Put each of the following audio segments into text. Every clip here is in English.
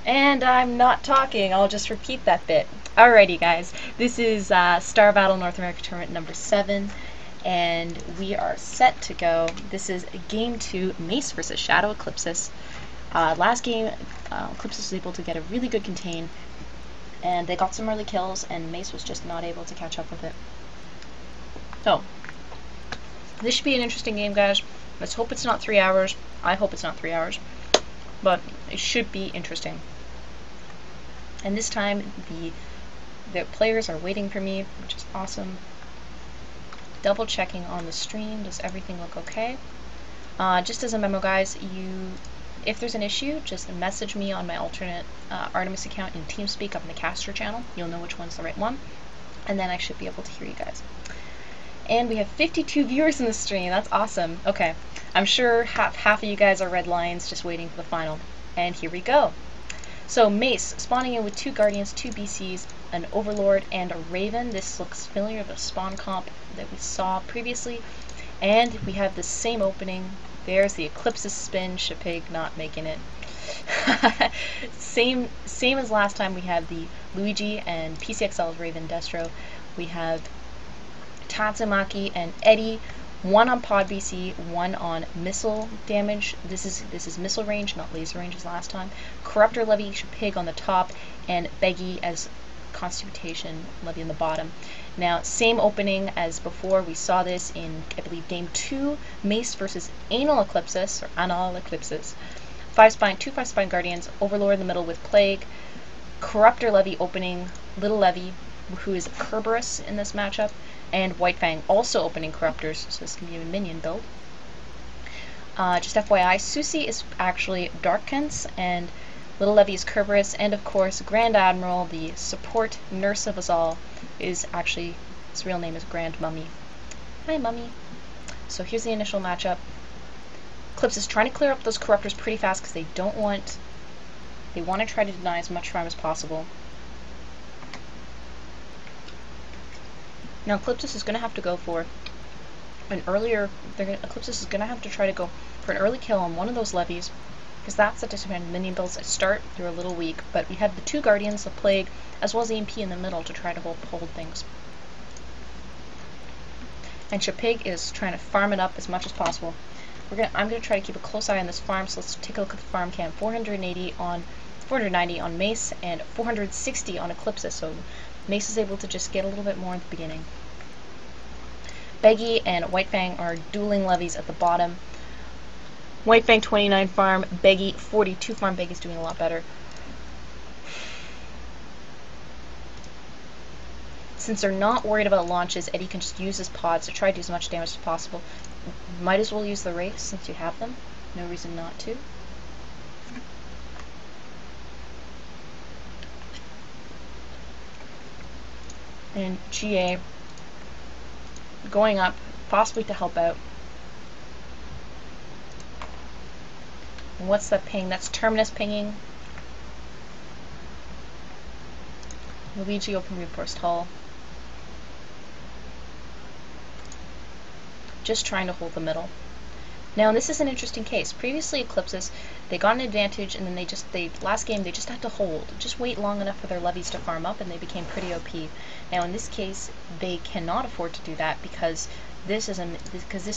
And I'm not talking, I'll just repeat that bit. Alrighty guys, this is StarBattle North America Tournament number 7, and we are set to go. This is Game 2, MACE versus Shadow Eclipsis. Last game, Eclipsis was able to get a really good contain, and they got some early kills, and MACE was just not able to catch up with it. So, this should be an interesting game, guys. Let's hope it's not 3 hours. I hope it's not 3 hours, but it should be interesting. And this time, the players are waiting for me, which is awesome. Double checking on the stream. Does everything look okay? Just as a memo, guys, if there's an issue, just message me on my alternate Artemis account in TeamSpeak up in the caster channel. You'll know which one's the right one, and then I should be able to hear you guys. And we have 52 viewers in the stream. That's awesome. Okay, I'm sure half of you guys are red lions just waiting for the final. And here we go. So MACE, spawning in with 2 Guardians, 2 BCs, an Overlord, and a Raven. This looks familiar to the spawn comp that we saw previously. And we have the same opening. There's the Eclipsis spin, Shapig not making it. same as last time. We have the Luigi and PCXL's Raven Destro. We have Tatsumaki and Eddie. 1 on pod BC, 1 on missile damage. This is missile range, not laser range as last time. Corruptor Levy, Shapig on the top, and Beggy as Constitution Levy on the bottom. Now, same opening as before. We saw this in, I believe, Game 2, MACE versus Anal Eclipsis, or Anal Eclipsis. 5-spine, 2 5-spine Guardians, Overlord in the middle with Plague, Corruptor Levy opening, Little Levy, who is Kerberos in this matchup, and White Fang also opening Corruptors, so this can be a minion build. Just FYI, Susie is actually Darkens, and Little Levy is Kerberos, and of course Grand Admiral, the support nurse of us all, is actually, his real name is Grand Mummy. Hi Mummy. So here's the initial matchup. Eclipse is trying to clear up those Corruptors pretty fast because they want to try to deny as much farm as possible. Now Eclipsis is going to have to go for an earlier, Eclipsis is going to have to try to go for an early kill on one of those levies, because that's the disadvantage minion builds that start. They're a little weak, but we have the 2 Guardians, the Plague, as well as the EMP in the middle to try to hold things. And Shapig is trying to farm it up as much as possible. I'm going to try to keep a close eye on this farm, so let's take a look at the farm cam. 490 on MACE and 460 on Eclipsis, so MACE is able to just get a little bit more at the beginning. Beggy and White Fang are dueling levies at the bottom. White Fang 29 farm, Beggy 42 farm. Beggy's doing a lot better. Since they're not worried about launches, Eddie can just use his pods to try to do as much damage as possible. Might as well use the Wraiths since you have them. No reason not to. And GA going up, possibly to help out. And what's that ping? That's Terminus pinging. Luigi open reinforced hull. Just trying to hold the middle. Now this is an interesting case. Previously Eclipsis, they got an advantage and then last game they just had to hold. Just wait long enough for their levies to farm up and they became pretty OP. Now in this case, they cannot afford to do that because this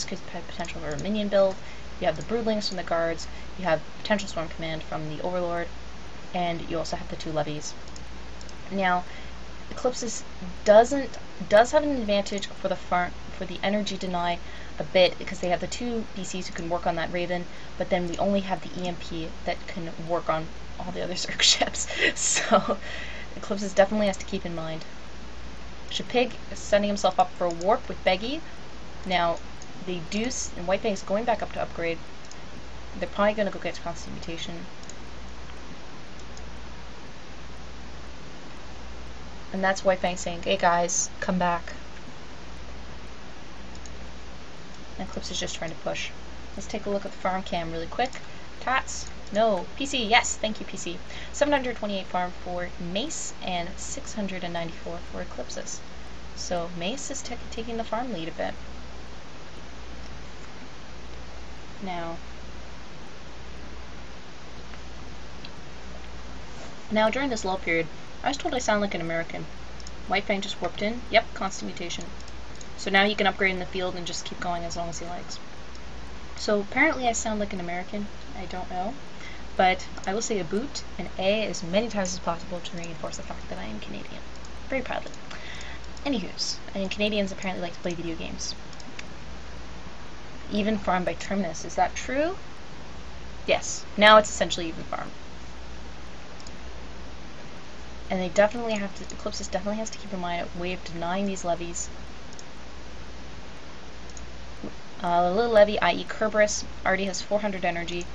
could have potential for a minion build. You have the Broodlings from the guards, you have potential Storm Command from the Overlord, and you also have the 2 levies. Now, Eclipsis does have an advantage for the energy deny a bit because they have the 2 BCs who can work on that Raven, but then we only have the EMP that can work on all the other Zerg ships. So Eclipsis definitely has to keep in mind. Shapig is setting himself up for a warp with Beggy. Now they do, and White Fang is going back up to upgrade. They're probably going to go get constant mutation. And that's White Fang saying, hey guys, come back. And Eclipse is just trying to push. Let's take a look at the farm cam really quick. Tats, no. PC, yes, thank you PC. 728 farm for MACE and 694 for Eclipsis. So MACE is taking the farm lead a bit. Now, Now, during this lull period, I was told I sound like an American. White Fang just warped in. Yep, constant mutation. So now he can upgrade in the field and just keep going as long as he likes. So apparently I sound like an American. I don't know. But I will say a boot and A as many times as possible to reinforce the fact that I am Canadian. Very proudly. Anywho's, and Canadians apparently like to play video games. Even farm by Terminus. Is that true? Yes. Now it's essentially even farm. And they definitely have to, Eclipsis definitely has to keep in mind a way of denying these levies. The little levy, i.e. Kerberos, already has 400 energy.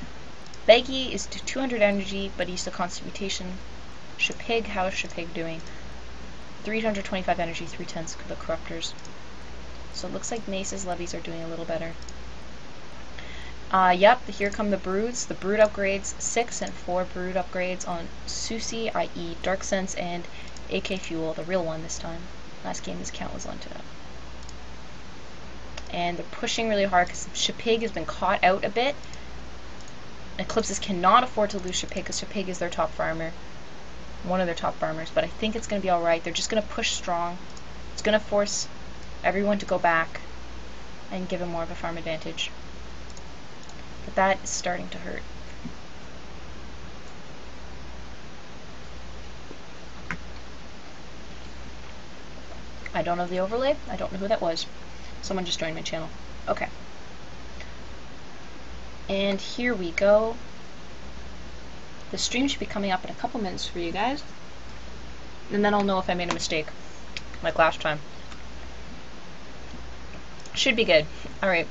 Beggy is to 200 energy, but he's the constant mutation. Shapig, how is Shapig doing? 325 energy, 3/10 for the Corruptors. So it looks like Mace's levies are doing a little better. Yep, here come the broods. The brood upgrades, 6 and 4 brood upgrades on Susi, i.e. Dark Sense, and AK Fuel, the real one this time. Last game this count was onto. And they're pushing really hard because Shapig has been caught out a bit. Eclipsis cannot afford to lose Shapig because Shapig is their top farmer. One of their top farmers, but I think it's going to be alright. They're just going to push strong. It's going to force everyone to go back and give him more of a farm advantage. But that is starting to hurt. I don't have the overlay. I don't know who that was. Someone just joined my channel. Okay. And here we go. The stream should be coming up in a couple minutes for you guys. And then I'll know if I made a mistake, like last time. Should be good. Alright.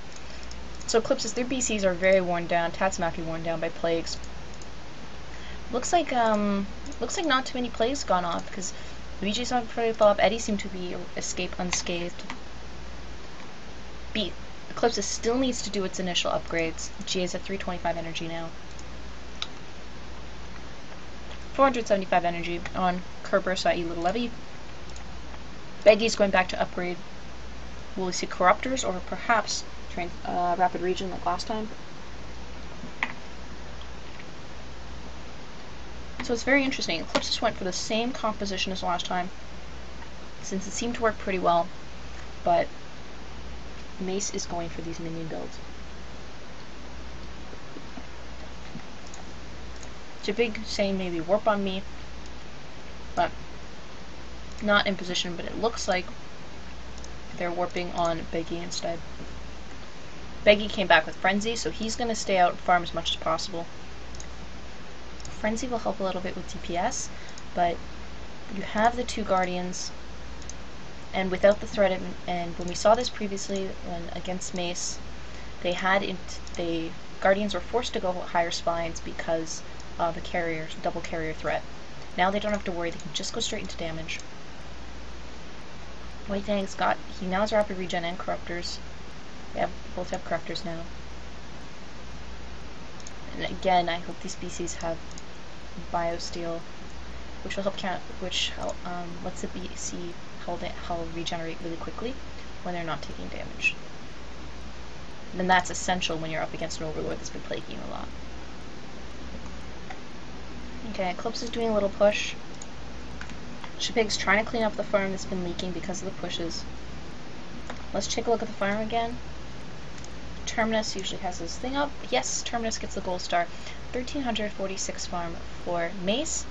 So Eclipsis, their BCs are very worn down. Tatsumaki worn down by plagues. Looks like not too many plagues gone off, because Luigi's not pretty fell up. Eddie seemed to be escape unscathed. Eclipsis still needs to do its initial upgrades. G is at 325 energy now. 475 energy on Kerberos, i.e. Little Levy. Beggy's going back to upgrade. Will we see Corruptors or perhaps Rapid Regen like last time? So it's very interesting. Eclipsis went for the same composition as last time, since it seemed to work pretty well, but Mace is going for these minion builds. Shapig saying maybe warp on me, but not in position, but it looks like they're warping on Beggy instead. Beggy came back with Frenzy, so he's going to stay out and farm as much as possible. Frenzy will help a little bit with DPS, but you have the 2 Guardians, and without the threat of, and when we saw this previously when against Mace, the Guardians were forced to go higher spines because of the double carrier threat. Now they don't have to worry, they can just go straight into damage. White Fang's he now has Rapid Regen and Corruptors. They both have Corruptors now. And again, I hope these species have Biosteel, which will help lets the BC hull regenerate really quickly when they're not taking damage. And then that's essential when you're up against an Overlord that's been plaguing a lot. Okay, Eclipse is doing a little push. Shapig's trying to clean up the farm that's been leaking because of the pushes. Let's take a look at the farm again. Terminus usually has this thing up. Yes, Terminus gets the gold star. 1346 farm for Mace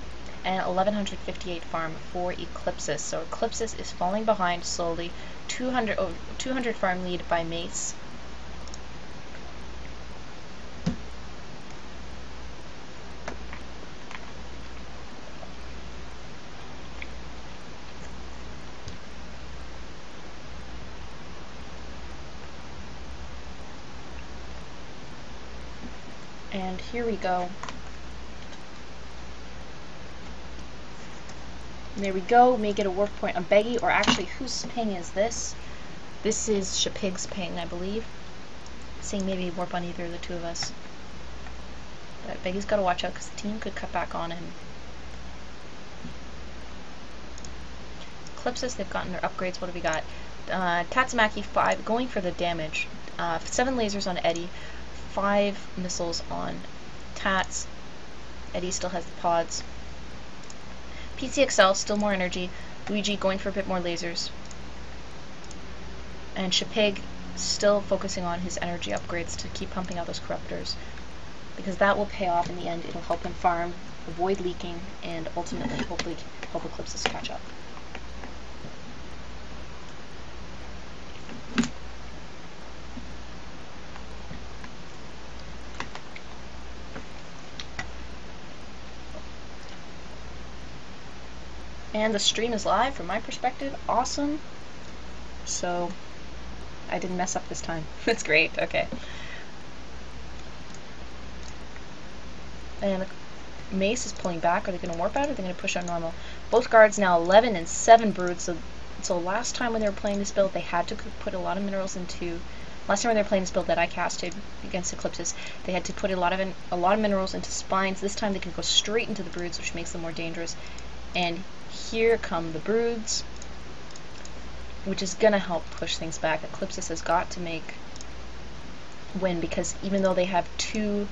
and 1158 farm for Eclipsis. So Eclipsis is falling behind slowly. 200 farm lead by Mace. And here we go. And there we go. May get a work point on Beggy, or actually, whose ping is this? This is Shapig's ping, I believe. Saying maybe warp on either of the 2 of us. But Beggy's got to watch out because the team could cut back on him. Eclipsis, they've gotten their upgrades. What have we got? Tatsumaki 5, going for the damage. 7 lasers on Eddie. 5 missiles on Tats. Eddie still has the pods. PCXL, still more energy. Luigi going for a bit more lasers. And Shapig still focusing on his energy upgrades to keep pumping out those corruptors, because that will pay off in the end. It'll help him farm, avoid leaking, and ultimately hopefully help Eclipsis catch up. And the stream is live from my perspective. Awesome. So I didn't mess up this time. That's great. Okay. And the MACE is pulling back. Are they going to warp out or are they going to push on normal? Both guards now 11 and 7 broods. So last time when they were playing this build, they had to put a lot of minerals into. Last time when they were playing this build that I casted against Eclipsis, they had to put a lot of minerals into spines. This time they can go straight into the broods, which makes them more dangerous. And here come the broods, which is gonna help push things back. Eclipsis has got to win, because even though they have 2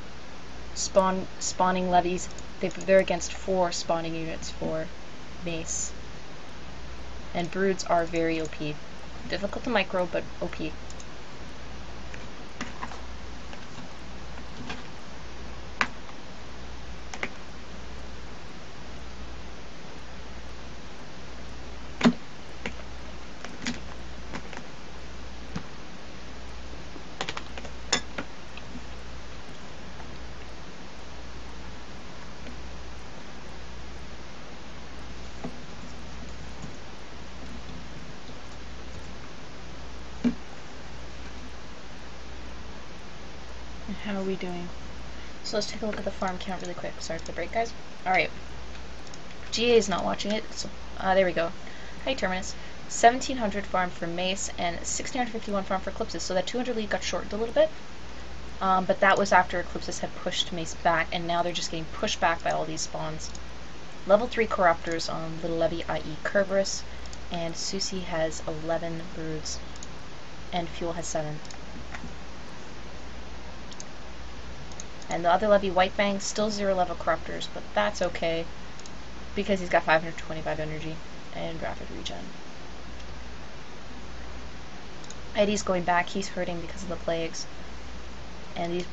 spawning levies, they're against 4 spawning units for MACE. And broods are very OP. Difficult to micro, but OP. How are we doing? So let's take a look at the farm count really quick. Sorry for the break, guys. Alright. GA is not watching it, so there we go. Hi, Terminus. 1,700 farm for MACE and 1,651 farm for Eclipsis. So that 200 lead got shortened a little bit. But that was after Eclipsis had pushed MACE back, and now they're just getting pushed back by all these spawns. Level 3 corruptors on Little Levy, i.e. Kerberos, and Susie has 11 broods, and Fuel has 7. And the other levy, White Fang, still 0 level corruptors, but that's okay, because he's got 525 energy and rapid regen. Eddie's going back, he's hurting because of the plagues. And these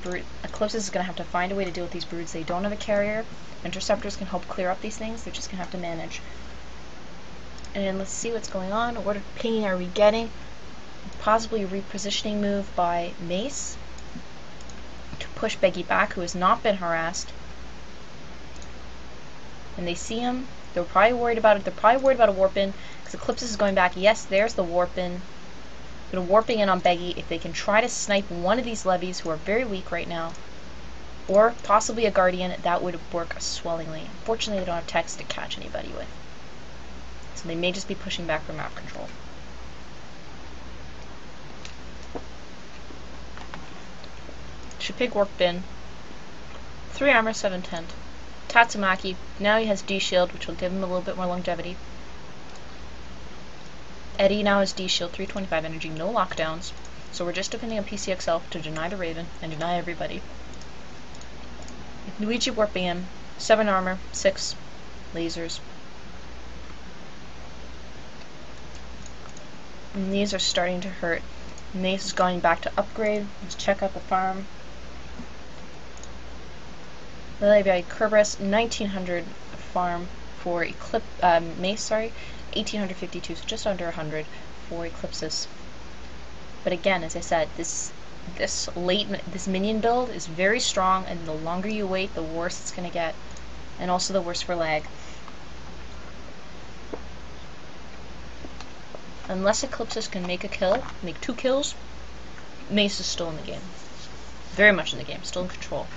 Eclipsis is going to have to find a way to deal with these broods. They don't have a carrier. Interceptors can help clear up these things, they're just going to have to manage. And let's see what's going on. What pinging are we getting? Possibly a repositioning move by MACE to push Beggy back, who has not been harassed. And they see him. They're probably worried about it. They're probably worried about a warp in, because Eclipsis is going back. Yes, there's the warp in. They're warping in on Beggy. If they can try to snipe one of these levies, who are very weak right now, or possibly a guardian, that would work swellingly. Unfortunately, they don't have text to catch anybody with, so they may just be pushing back for map control. Shapig warped in. 3 armor, 7 tent. Tatsumaki, now he has D-shield, which will give him a little bit more longevity. Eddie now has D-shield, 325 energy, no lockdowns. So we're just depending on PCXL to deny the Raven and deny everybody. Luigi warping in. 7 armor, 6 lasers. And these are starting to hurt. MACE is going back to upgrade. Let's check out the farm. Lily Kerberos, 1900 farm for MACE, sorry, 1852, so just under 100 for Eclipsis. But again, as I said, this minion build is very strong, and the longer you wait, the worse it's going to get, and also the worse for lag. Unless Eclipsis can make a kill, make 2 kills, MACE is still in the game. Very much in the game, still in control.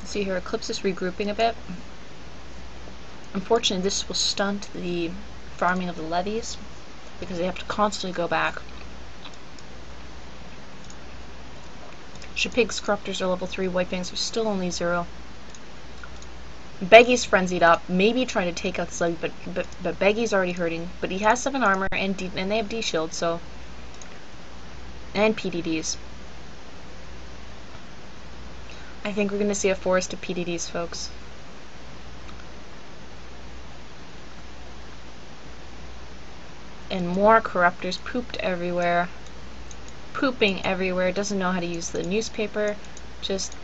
See here, Eclipsis regrouping a bit. Unfortunately, this will stunt the farming of the levies, because they have to constantly go back. Shapig's corruptors are level 3, White Fangs are still only 0. Beggy's frenzied up, maybe trying to take out this levy, but Beggy's already hurting. But he has 7 armor and they have D shield, so, and PDDs. I think we're gonna see a forest of PDDs, folks. And more corruptors pooped everywhere. Pooping everywhere, doesn't know how to use the newspaper, just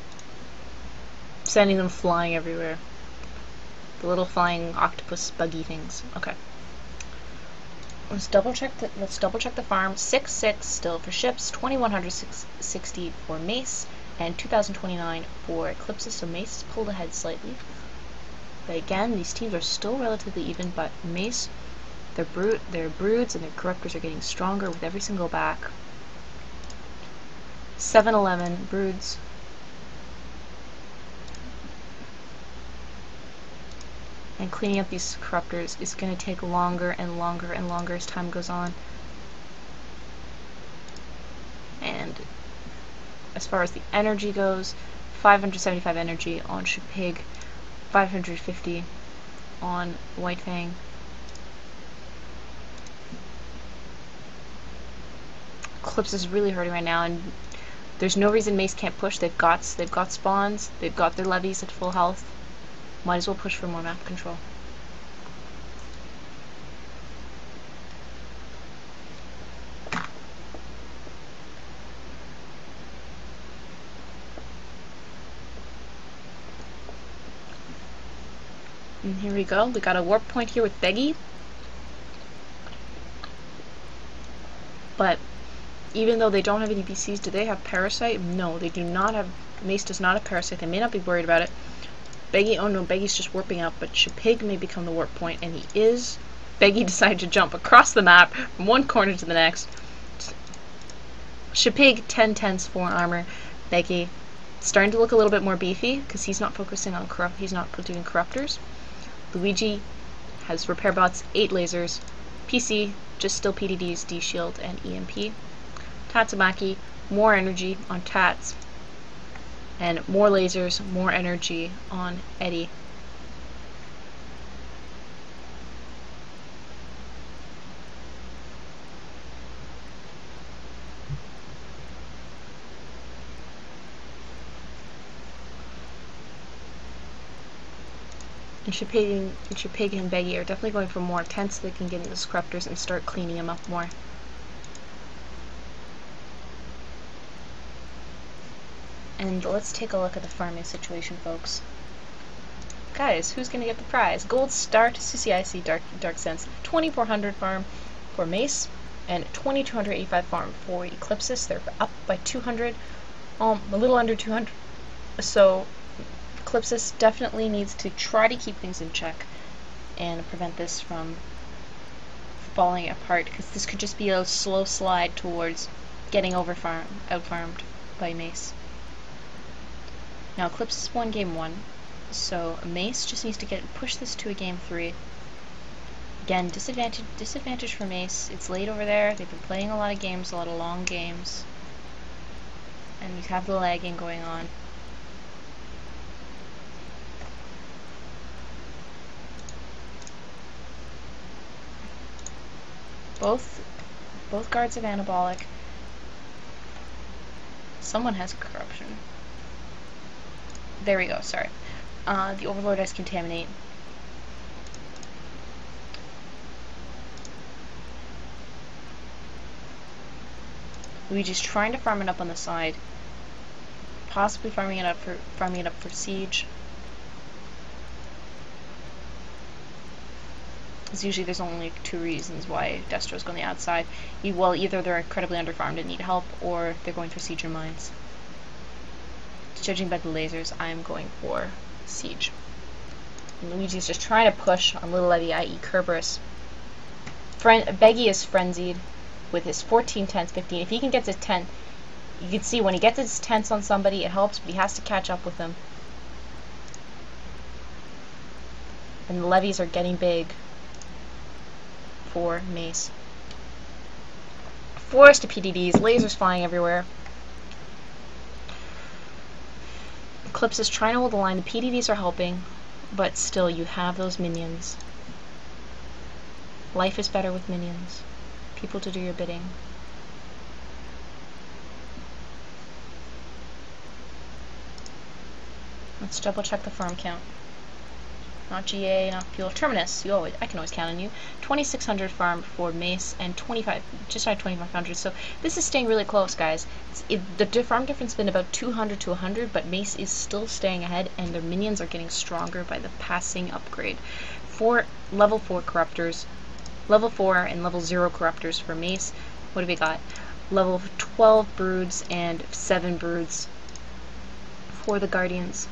sending them flying everywhere. The little flying octopus buggy things. Okay. Let's double check the farm. 6-6 still for ships, 2160 for MACE, and 2029 for Eclipsis, so MACE pulled ahead slightly. But again, these teams are still relatively even, but MACE, their broods and their corruptors are getting stronger with every single back. 7-11 broods. And cleaning up these corruptors is going to take longer and longer and longer as time goes on. And as far as the energy goes, 575 energy on Shipig, 550 on White Fang. Eclipsis is really hurting right now, and there's no reason MACE can't push. They've got spawns, they've got their levies at full health. Might as well push for more map control. And here we go. We got a warp point here with Beggy. But even though they don't have any BCs, do they have Parasite? No, they do not have. MACE does not have Parasite. They may not be worried about it. Beggy, oh no, Beggy's just warping out, but Shipig may become the warp point, and he is. Beggy decided to jump across the map from one corner to the next. Shipig, 10/10s, 4 armor. Beggy starting to look a little bit more beefy because he's not focusing on he's not doing corruptors. Luigi has repair bots, 8 lasers. PC, just still PDDs, D shield, and EMP. Tatsumaki, more energy on Tats. And more lasers, more energy on Eddie. And Shipig and Beggy are definitely going for more tents so they can get into the corruptors and start cleaning them up more. And let's take a look at the farming situation, folks. Guys, who's going to get the prize? Gold star to CCIC Dark Sense, 2400 farm for MACE, and 2285 farm for Eclipsis. They're up by 200, a little under 200. So Eclipsis definitely needs to try to keep things in check and prevent this from falling apart, because this could just be a slow slide towards getting out-farmed by MACE. Now Eclipsis won game 1, so MACE just needs to push this to a game 3. Again, disadvantage for MACE. It's late over there. They've been playing a lot of games, a lot of long games, and you have the lagging going on. Both guards have anabolic. Someone has corruption. There we go, sorry. The Overlord has Contaminate. Luigi's trying to farm it up on the side. Possibly farming it up for Siege. Because usually there's only 2 reasons why Destro's going on the outside. Well, either they're incredibly underfarmed and need help, or they're going for Siege or Mines. Judging by the lasers, I'm going for Siege. And Luigi's just trying to push on Little Levy, i.e. Kerberos. Beggy is frenzied with his 14 tents, 15. If he can get his 10, you can see when he gets his tents on somebody, it helps, but he has to catch up with them. And the levies are getting big for MACE. Forest of PDDs, lasers flying everywhere. Eclipsis is trying to hold the line. The PDDs are helping. But still, you have those minions. Life is better with minions. People to do your bidding. Let's double check the farm count. Not GA, not fuel. Terminus, I can always count on you. 2,600 farm for Mace and 25, just shy of 2,500. So this is staying really close, guys. The farm difference has been about 200 to 100, but Mace is still staying ahead, and their minions are getting stronger by the passing upgrade. For level 4 corruptors, level 4 and level 0 corruptors for Mace. What have we got? Level 12 broods and 7 broods for the Guardians.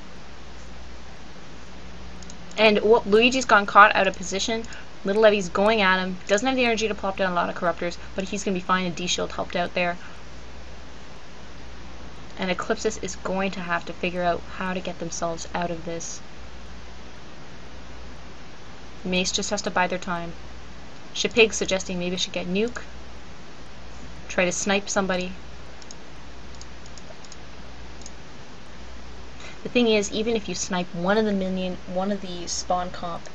And Luigi's gone caught out of position. Little Levy's going at him. Doesn't have the energy to plop down a lot of corruptors, but he's going to be fine, and D-Shield helped out there. And Eclipsis is going to have to figure out how to get themselves out of this. Mace just has to bide their time. Shapig suggesting maybe I should get Nuke. Try to snipe somebody. The thing is, even if you snipe one of the spawn comp,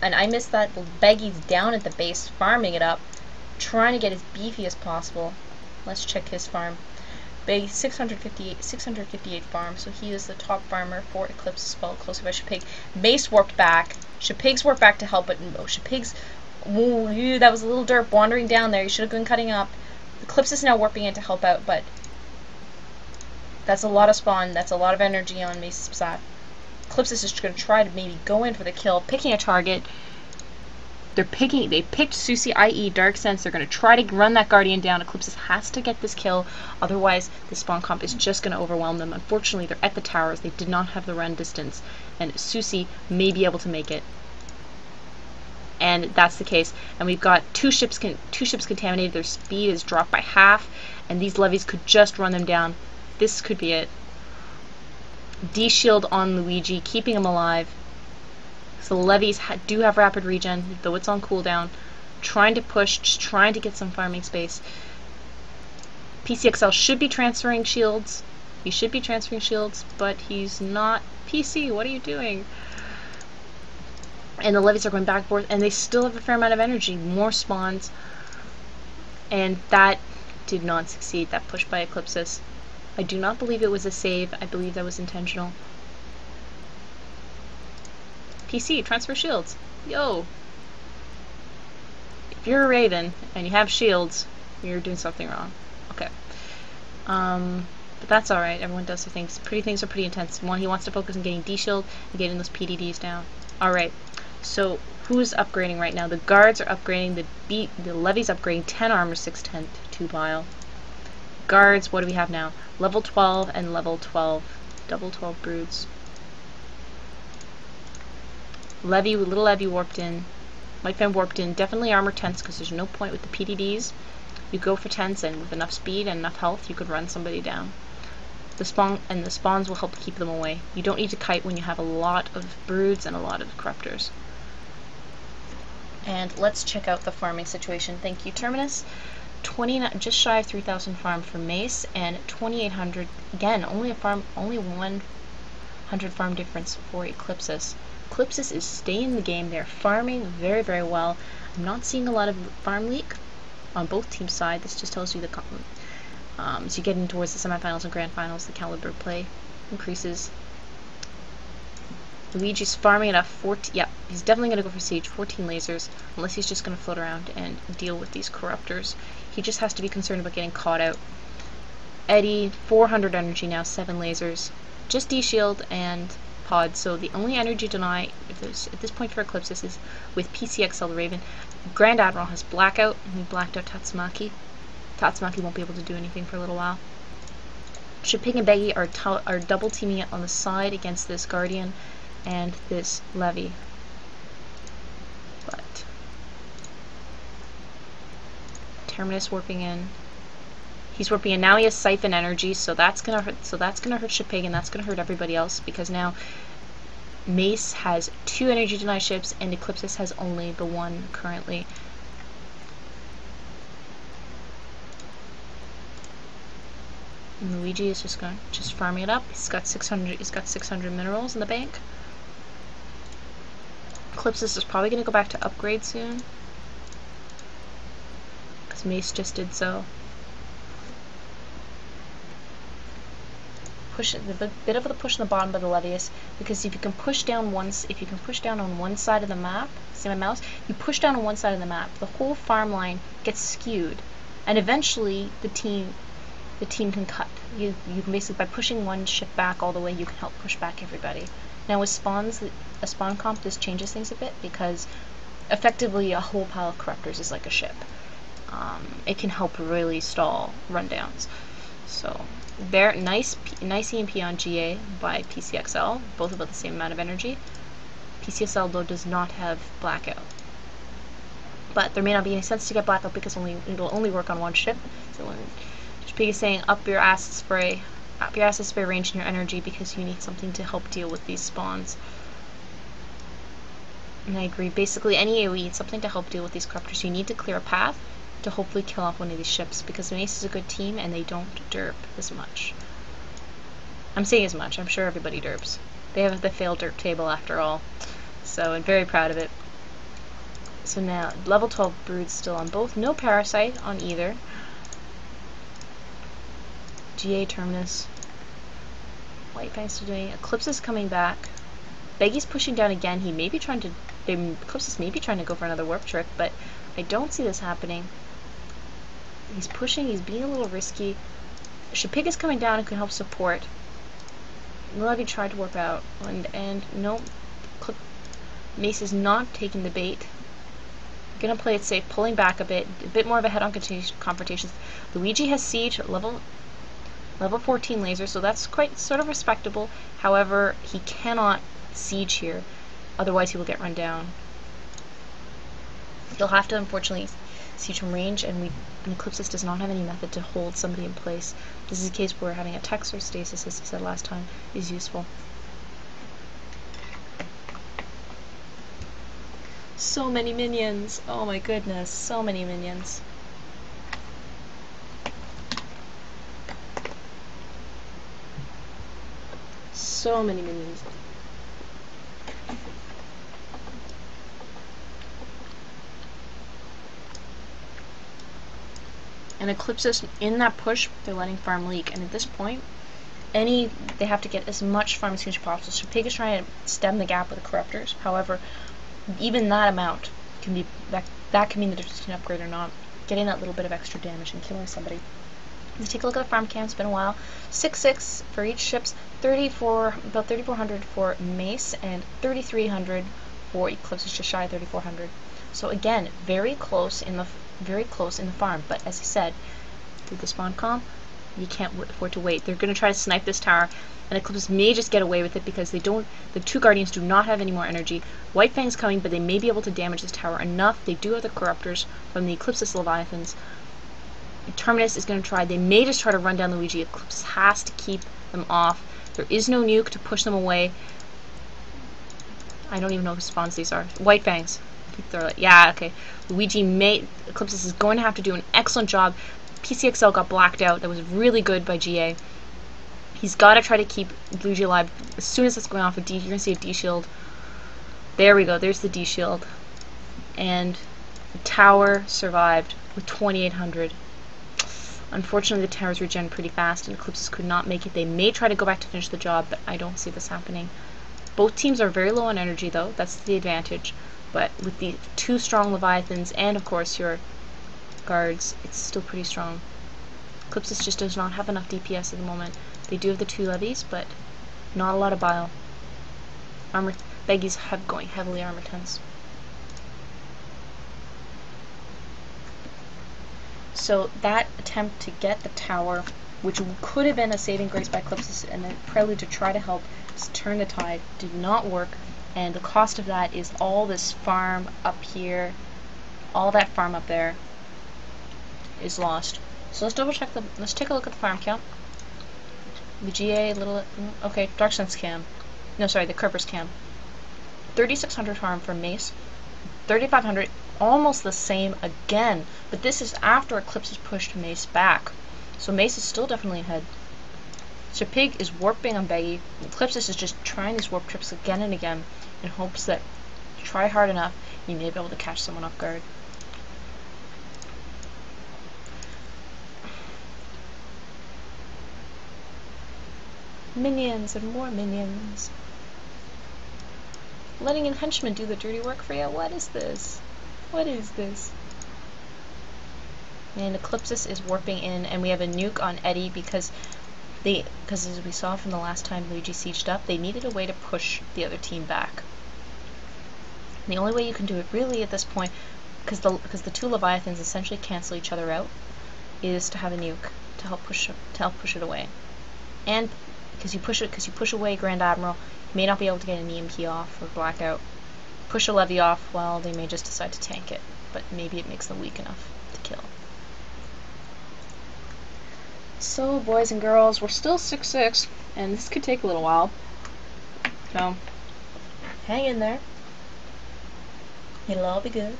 and I missed that, Beggy's down at the base, farming it up, trying to get as beefy as possible. Let's check his farm. Beggy, 658 farm, so he is the top farmer for Eclipsis, followed closely by Shapig. Mace warped back. Shapig's warped back to help, but Shapig's, ooh, that was a little derp wandering down there. You should have been cutting up. Eclipsis is now warping in to help out, but that's a lot of spawn. That's a lot of energy on Mace's side. Eclipsis is going to try to maybe go in for the kill, picking a target. They picked Susie, i.e. Dark Sense. They're going to try to run that Guardian down. Eclipsis has to get this kill, otherwise the spawn comp is just going to overwhelm them. Unfortunately, they're at the towers. They did not have the run distance, and Susie may be able to make it. And that's the case. And we've got two ships contaminated. Their speed is dropped by half, and these levies could just run them down. This could be it. D-Shield on Luigi, keeping him alive. So the levies do have rapid regen, though it's on cooldown. Trying to push, just trying to get some farming space. PCXL should be transferring shields. He should be transferring shields, but he's not. PC, what are you doing? And the levies are going back and forth, and they still have a fair amount of energy. More spawns. And that did not succeed, that push by Eclipsis. I do not believe it was a save. I believe that was intentional. PC, transfer shields. Yo! If you're a Raven and you have shields, you're doing something wrong. Okay. But that's alright. Everyone does their things. Things are pretty intense. One, he wants to focus on getting D-Shield and getting those PDDs down. Alright. So, who's upgrading right now? The guards are upgrading. The levy's upgrading 10 armor, 610, 2 bile. Guards, what do we have now? Level 12 and level 12. Double 12 broods. Little Levy warped in. White Fan warped in. Definitely armor 10s because there's no point with the PDDs. You go for 10s, and with enough speed and enough health, you could run somebody down. The spawns will help keep them away. You don't need to kite when you have a lot of broods and a lot of corruptors. And let's check out the farming situation. Thank you, Terminus. 29, just shy of 3,000 farm for Mace, and 2,800. Again, only 100 farm difference for Eclipsis. Eclipsis is staying in the game. They're farming very, very well. I'm not seeing a lot of farm leak on both teams' side. This just tells you the as you get in towards the semifinals and grand finals, the caliber of play increases. Luigi's farming it up 14. Yep, he's definitely going to go for siege. 14 lasers, unless he's just going to float around and deal with these corruptors. He just has to be concerned about getting caught out. Eddie, 400 energy now, 7 lasers. Just D-Shield and pod. So the only energy deny at this point for Eclipsis is with PCXL the Raven. Grand Admiral has Blackout, and he blacked out Tatsumaki. Tatsumaki won't be able to do anything for a little while. Shapig and Beggy are double teaming it on the side against this Guardian and this Levy. But Terminus warping in. He's warping in. Now he has Siphon energy, so that's gonna hurt Shapig, and that's gonna hurt everybody else, because now Mace has 2 energy deny ships and Eclipsis has only the 1 currently. And Luigi is just farming it up. He's got 600 minerals in the bank. Eclipsis is probably going to go back to upgrade soon, because MACE just did so. Push the bit of the push in the bottom of the Levius, because if you can push down once, if you can push down on one side of the map, see my mouse? You push down on one side of the map, the whole farm line gets skewed, and eventually the team can cut. You can basically, by pushing one ship back all the way, you can help push back everybody. Now with spawns, a spawn comp, this changes things a bit, because effectively a whole pile of corruptors is like a ship. It can help really stall rundowns. So there, nice EMP on GA by PCXL, both about the same amount of energy. PCXL though does not have blackout, but there may not be any sense to get blackout because it'll only work on one ship. So Pig is saying up your acid spray range and your energy, because you need something to help deal with these spawns. And I agree. Basically, any AoE needs something to help deal with these corruptors. You need to clear a path to hopefully kill off one of these ships, because MACE is a good team and they don't derp as much. I'm saying as much. I'm sure everybody derps. They have the failed derp table after all. So I'm very proud of it. So now, level 12 broods still on both. No parasite on either. GA Terminus. White Fang's still doing it. Eclipsis coming back. Beggy's pushing down again. He may be trying to... Eclipsis may be trying to go for another warp trick, but I don't see this happening. He's pushing, he's being a little risky. Shapig is coming down and can help support. Levy tried to warp out, and no, MACE is not taking the bait. Gonna play it safe, pulling back a bit more of a head-on confrontations. Luigi has siege, level 14 laser, so that's quite sort of respectable. However, he cannot siege here, otherwise he will get run down. He'll have to, unfortunately, siege from range, and Eclipsis does not have any method to hold somebody in place. This is a case where having a Tex or Stasis, as I said last time, is useful. So many minions! Oh my goodness, so many minions. So many minions. And Eclipsis, in that push, they're letting farm leak, and at this point, they have to get as much farm as possible. So Pig is trying to stem the gap with the corruptors. However, even that amount can be that can mean the difference between upgrade or not. Getting that little bit of extra damage and killing somebody. Let's take a look at the farm cam. It's been a while. 6,600 for each ships, about 3,400 for MACE, and 3,300 for Eclipsis, just shy of 3,400. So again, very close in the farm. But as I said, with the spawn comp, you can't afford to wait. They're going to try to snipe this tower, and Eclipsis may just get away with it because they don't. The two Guardians do not have any more energy. White Fang's coming, but they may be able to damage this tower enough. They do have the Corruptors from the Eclipsis Leviathans. Terminus is going to try. They may just try to run down Luigi. Eclipsis has to keep them off. There is no nuke to push them away. I don't even know whose spawns these are. White Fangs. Yeah, okay. Eclipsis is going to have to do an excellent job. PCXL got blacked out. That was really good by GA. He's got to try to keep Luigi alive. As soon as it's going off, you're going to see a D shield. There we go. There's the D shield. And the tower survived with 2,800. Unfortunately, the towers regen pretty fast, and Eclipsis could not make it. They may try to go back to finish the job, but I don't see this happening. Both teams are very low on energy, though. That's the advantage. But with the two strong Leviathans and, of course, your guards, it's still pretty strong. Eclipsis just does not have enough DPS at the moment. They do have the two levies, but not a lot of bile. Beggy's going heavily armor 10s. So that attempt to get the tower, which could have been a saving grace by Eclipsis and a prelude to try to help turn the tide, did not work. And the cost of that is all this farm up here, all that farm up there is lost. So let's double check let's take a look at the farm count. The GA, okay, Dark Sense cam. No, sorry, the Kerber's cam. 3,600 farm for MACE, 3,500, almost the same again, but this is after Eclipsis pushed MACE back. So MACE is still definitely ahead. So Pig is warping on Beggy. Eclipsis is just trying these warp trips again and again in hopes that Try hard enough, you may be able to catch someone off guard. Minions and more minions. Letting in henchmen do the dirty work for you. What is this? What is this? And Eclipsis is warping in, and we have a nuke on Eddie because as we saw from the last time Luigi sieged up, they needed a way to push the other team back. And the only way you can do it really at this point, because the two Leviathans essentially cancel each other out, is to have a nuke to help push it away. And because you push away Grand Admiral, you may not be able to get an EMP off or blackout. Push a levy off, well, they may just decide to tank it, but maybe it makes them weak enough to kill. So, boys and girls, we're still 6-6, and this could take a little while. So, hang in there. It'll all be good.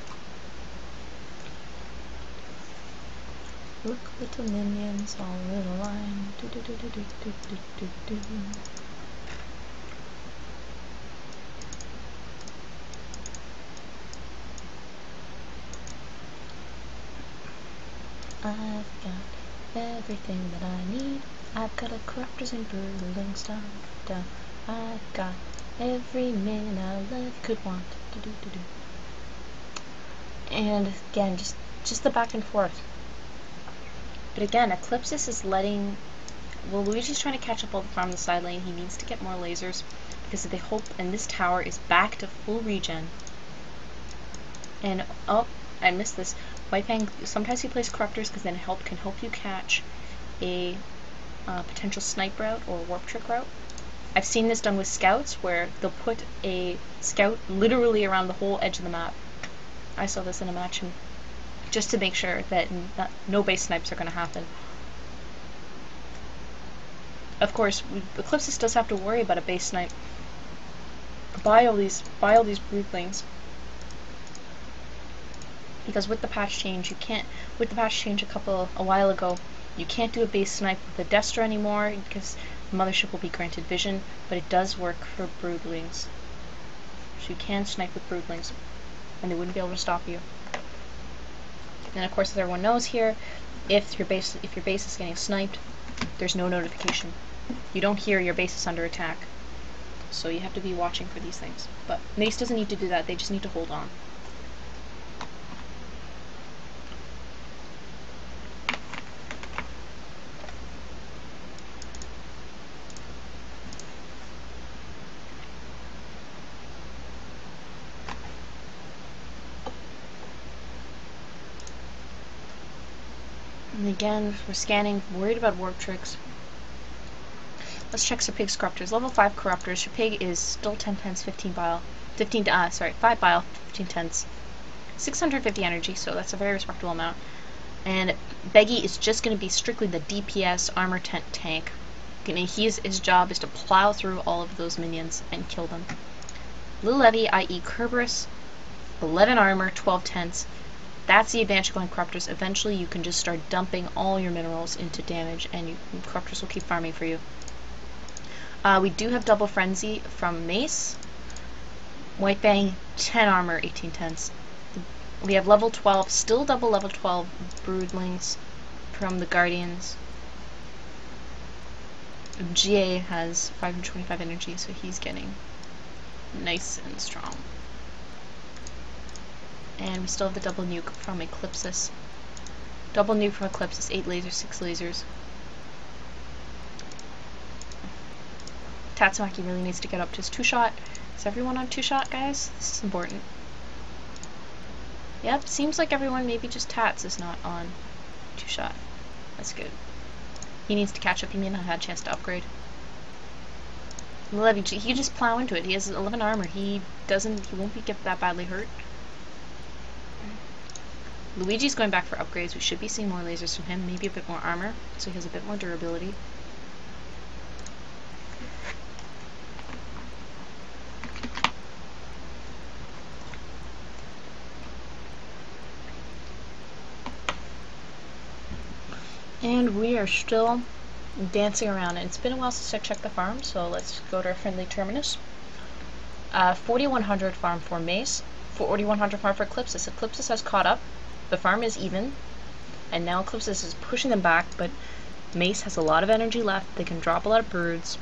Look, little minions, all in a line. Do do do do do do do do do. I've got everything that I need. I've got a corruptors and brewing stuff. I've got every minion our life could want. Do do do do. And again, just the back and forth. But again, Eclipsis is letting... Well, Luigi's trying to catch up all the farm on the side lane. He needs to get more lasers because they hope... And this tower is back to full regen. And, oh, I missed this. Whitefang, sometimes he plays corruptors because then can help you catch a potential snipe route or warp trick route. I've seen this done with scouts where they'll put a scout literally around the whole edge of the map. I saw this in a match, and just to make sure that no base snipes are going to happen. Of course, Eclipsis does have to worry about a base snipe. Buy all these broodlings. Because with the patch change, you can't. With the patch change a while ago, you can't do a base snipe with the Destra anymore because the mothership will be granted vision. But it does work for broodlings, so you can snipe with broodlings, and they wouldn't be able to stop you. And of course, as everyone knows here, if your base is getting sniped, there's no notification. You don't hear your base is under attack. So you have to be watching for these things. But MACE doesn't need to do that. They just need to hold on. And again, we're scanning, worried about warp tricks. Let's check Sir Pig's corruptors. Level 5 corruptors. Sir Pig is still 10 tenths, 5 bile, 15 tenths. 650 energy, so that's a very respectable amount. And Beggy is just going to be strictly the DPS armor tent tank. His job is to plow through all of those minions and kill them. Little Levy, i.e. Kerberos, 11 armor, 12 tenths. That's the advantage of going corruptors. Eventually you can just start dumping all your minerals into damage, and corruptors will keep farming for you. We do have double frenzy from MACE. White Bang, 10 armor, 18 tenths. We have level 12, still double level 12 broodlings from the Guardians. GA has 525 energy, so he's getting nice and strong. And we still have the double nuke from Eclipsis. Double nuke from Eclipsis, 8 lasers, 6 lasers. Tatsumaki really needs to get up to his 2-shot. Is everyone on 2-shot, guys? This is important. Yep, seems like everyone, maybe just Tats is not on 2-shot. That's good. He needs to catch up. He may not have had a chance to upgrade. Levy, he can just plow into it. He has 11 armor. He won't be get that badly hurt. Luigi's going back for upgrades. We should be seeing more lasers from him, maybe a bit more armor, so he has a bit more durability. And we are still dancing around, and it's been a while since I checked the farm, so let's go to our friendly terminus. 4100 farm for MACE, 4100 farm for Eclipsis. Eclipsis has caught up, the farm is even, and now Eclipsis is pushing them back, but MACE has a lot of energy left, they can drop a lot of broods.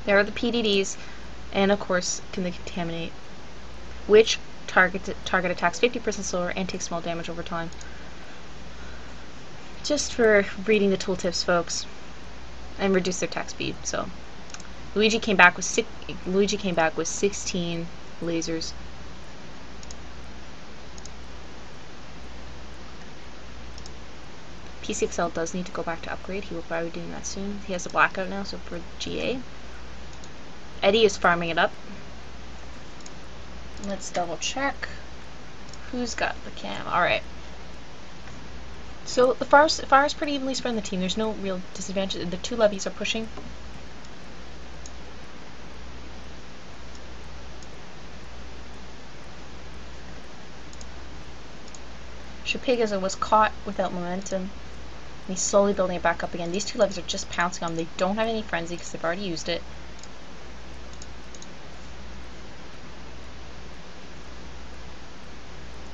There are the PDDs, and of course, can they contaminate, which target attacks 50% slower and takes small damage over time. Just for reading the tooltips, folks, and reduce their attack speed. So Luigi came back with 16 lasers. PCXL does need to go back to upgrade. He will probably be doing that soon. He has a blackout now, so for GA. Eddie is farming it up. Let's double check who's got the cam. Alright. So the fire's pretty evenly spread on the team. There's no real disadvantage. The two levies are pushing. Shapig was caught without momentum. And he's slowly building it back up again. These two levies are just pouncing on him. They don't have any frenzy because they've already used it.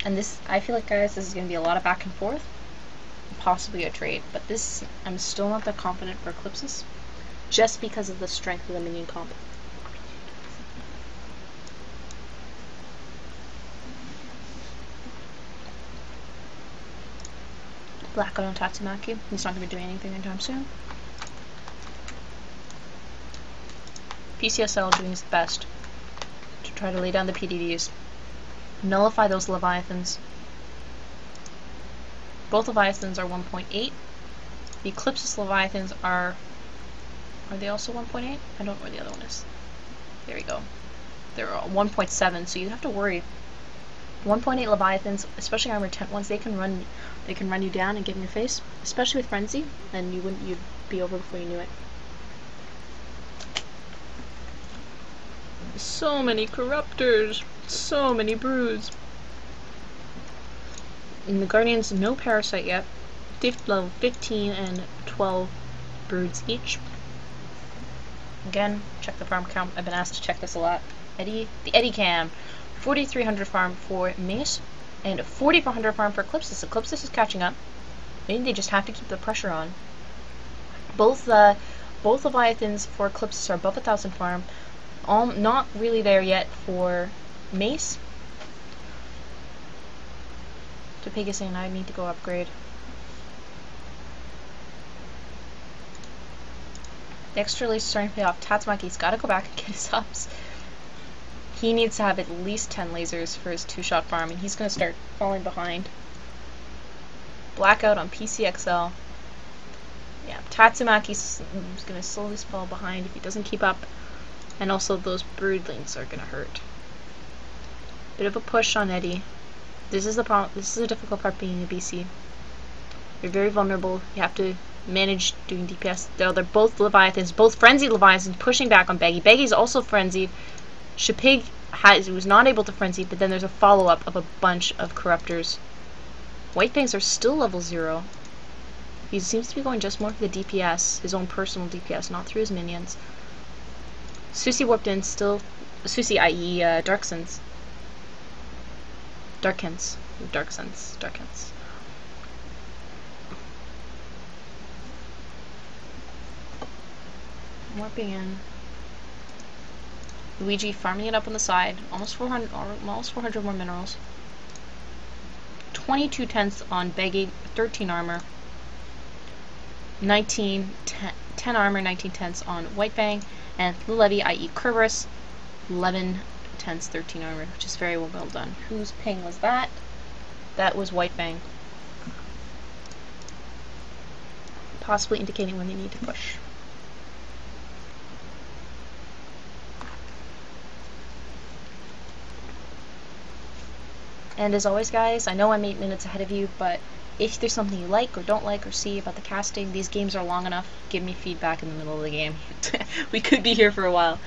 And this, I feel like, guys, this is going to be a lot of back and forth. Possibly a trade. But this, I'm still not that confident for Eclipsis. Just because of the strength of the minion comp. Blackout on Tatsumaki. He's not going to be doing anything anytime soon. PCSL doing his best to try to lay down the PDDs. Nullify those Leviathans. Both Leviathans are 1.8. The Eclipsis Leviathans are they also 1.8? I don't know where the other one is. There we go. They're 1.7, so you have to worry. 1.8 Leviathans, especially armor 10 ones, they can run you down and get in your face, especially with frenzy, and you'd be over before you knew it. So many corruptors, so many broods. In the Guardians, no parasite yet. Level 15 and 12 broods each. Again, check the farm count. I've been asked to check this a lot. The Eddie cam. 4,300 farm for MACE and 4,400 farm for Eclipsis. Eclipsis is catching up. Maybe they just have to keep the pressure on. Both Leviathans for Eclipsis are above 1,000 farm. Not really there yet for MACE. Topega saying I need to go upgrade. The extra laser starting to pay off. Tatsumaki's got to go back and get his ups. He needs to have at least 10 lasers for his 2-shot farm, and he's going to start falling behind. Blackout on PCXL. Yeah, Tatsumaki's going to slowly fall behind if he doesn't keep up. And also those broodlings are going to hurt. Bit of a push on Eddie. This is the problem. This is a difficult part being a BC. You're very vulnerable. You have to manage doing DPS. They're both Leviathans, both frenzied Leviathans pushing back on Beggy. Beggy's also frenzied. Shapig was not able to frenzy, but then there's a follow-up of a bunch of corruptors. Whitebangs are still level 0. He seems to be going just more for the DPS, his own personal DPS, not through his minions. Susie warped in still. Susie, i.e. Darksens. Darkens. Warping in. Luigi farming it up on the side. Almost 400 more minerals. 22 tenths on Beggy, 13 armor. 10 armor, 19 tenths on Whitebang. And Levy, i.e. Kerberos, 11 tenths, 13 armor, which is very well done. Whose ping was that? That was Whitebang. Possibly indicating when they need to push. And as always, guys, I know I'm 8 minutes ahead of you, but if there's something you like or don't like or see about the casting, these games are long enough. Give me feedback in the middle of the game. We could be here for a while.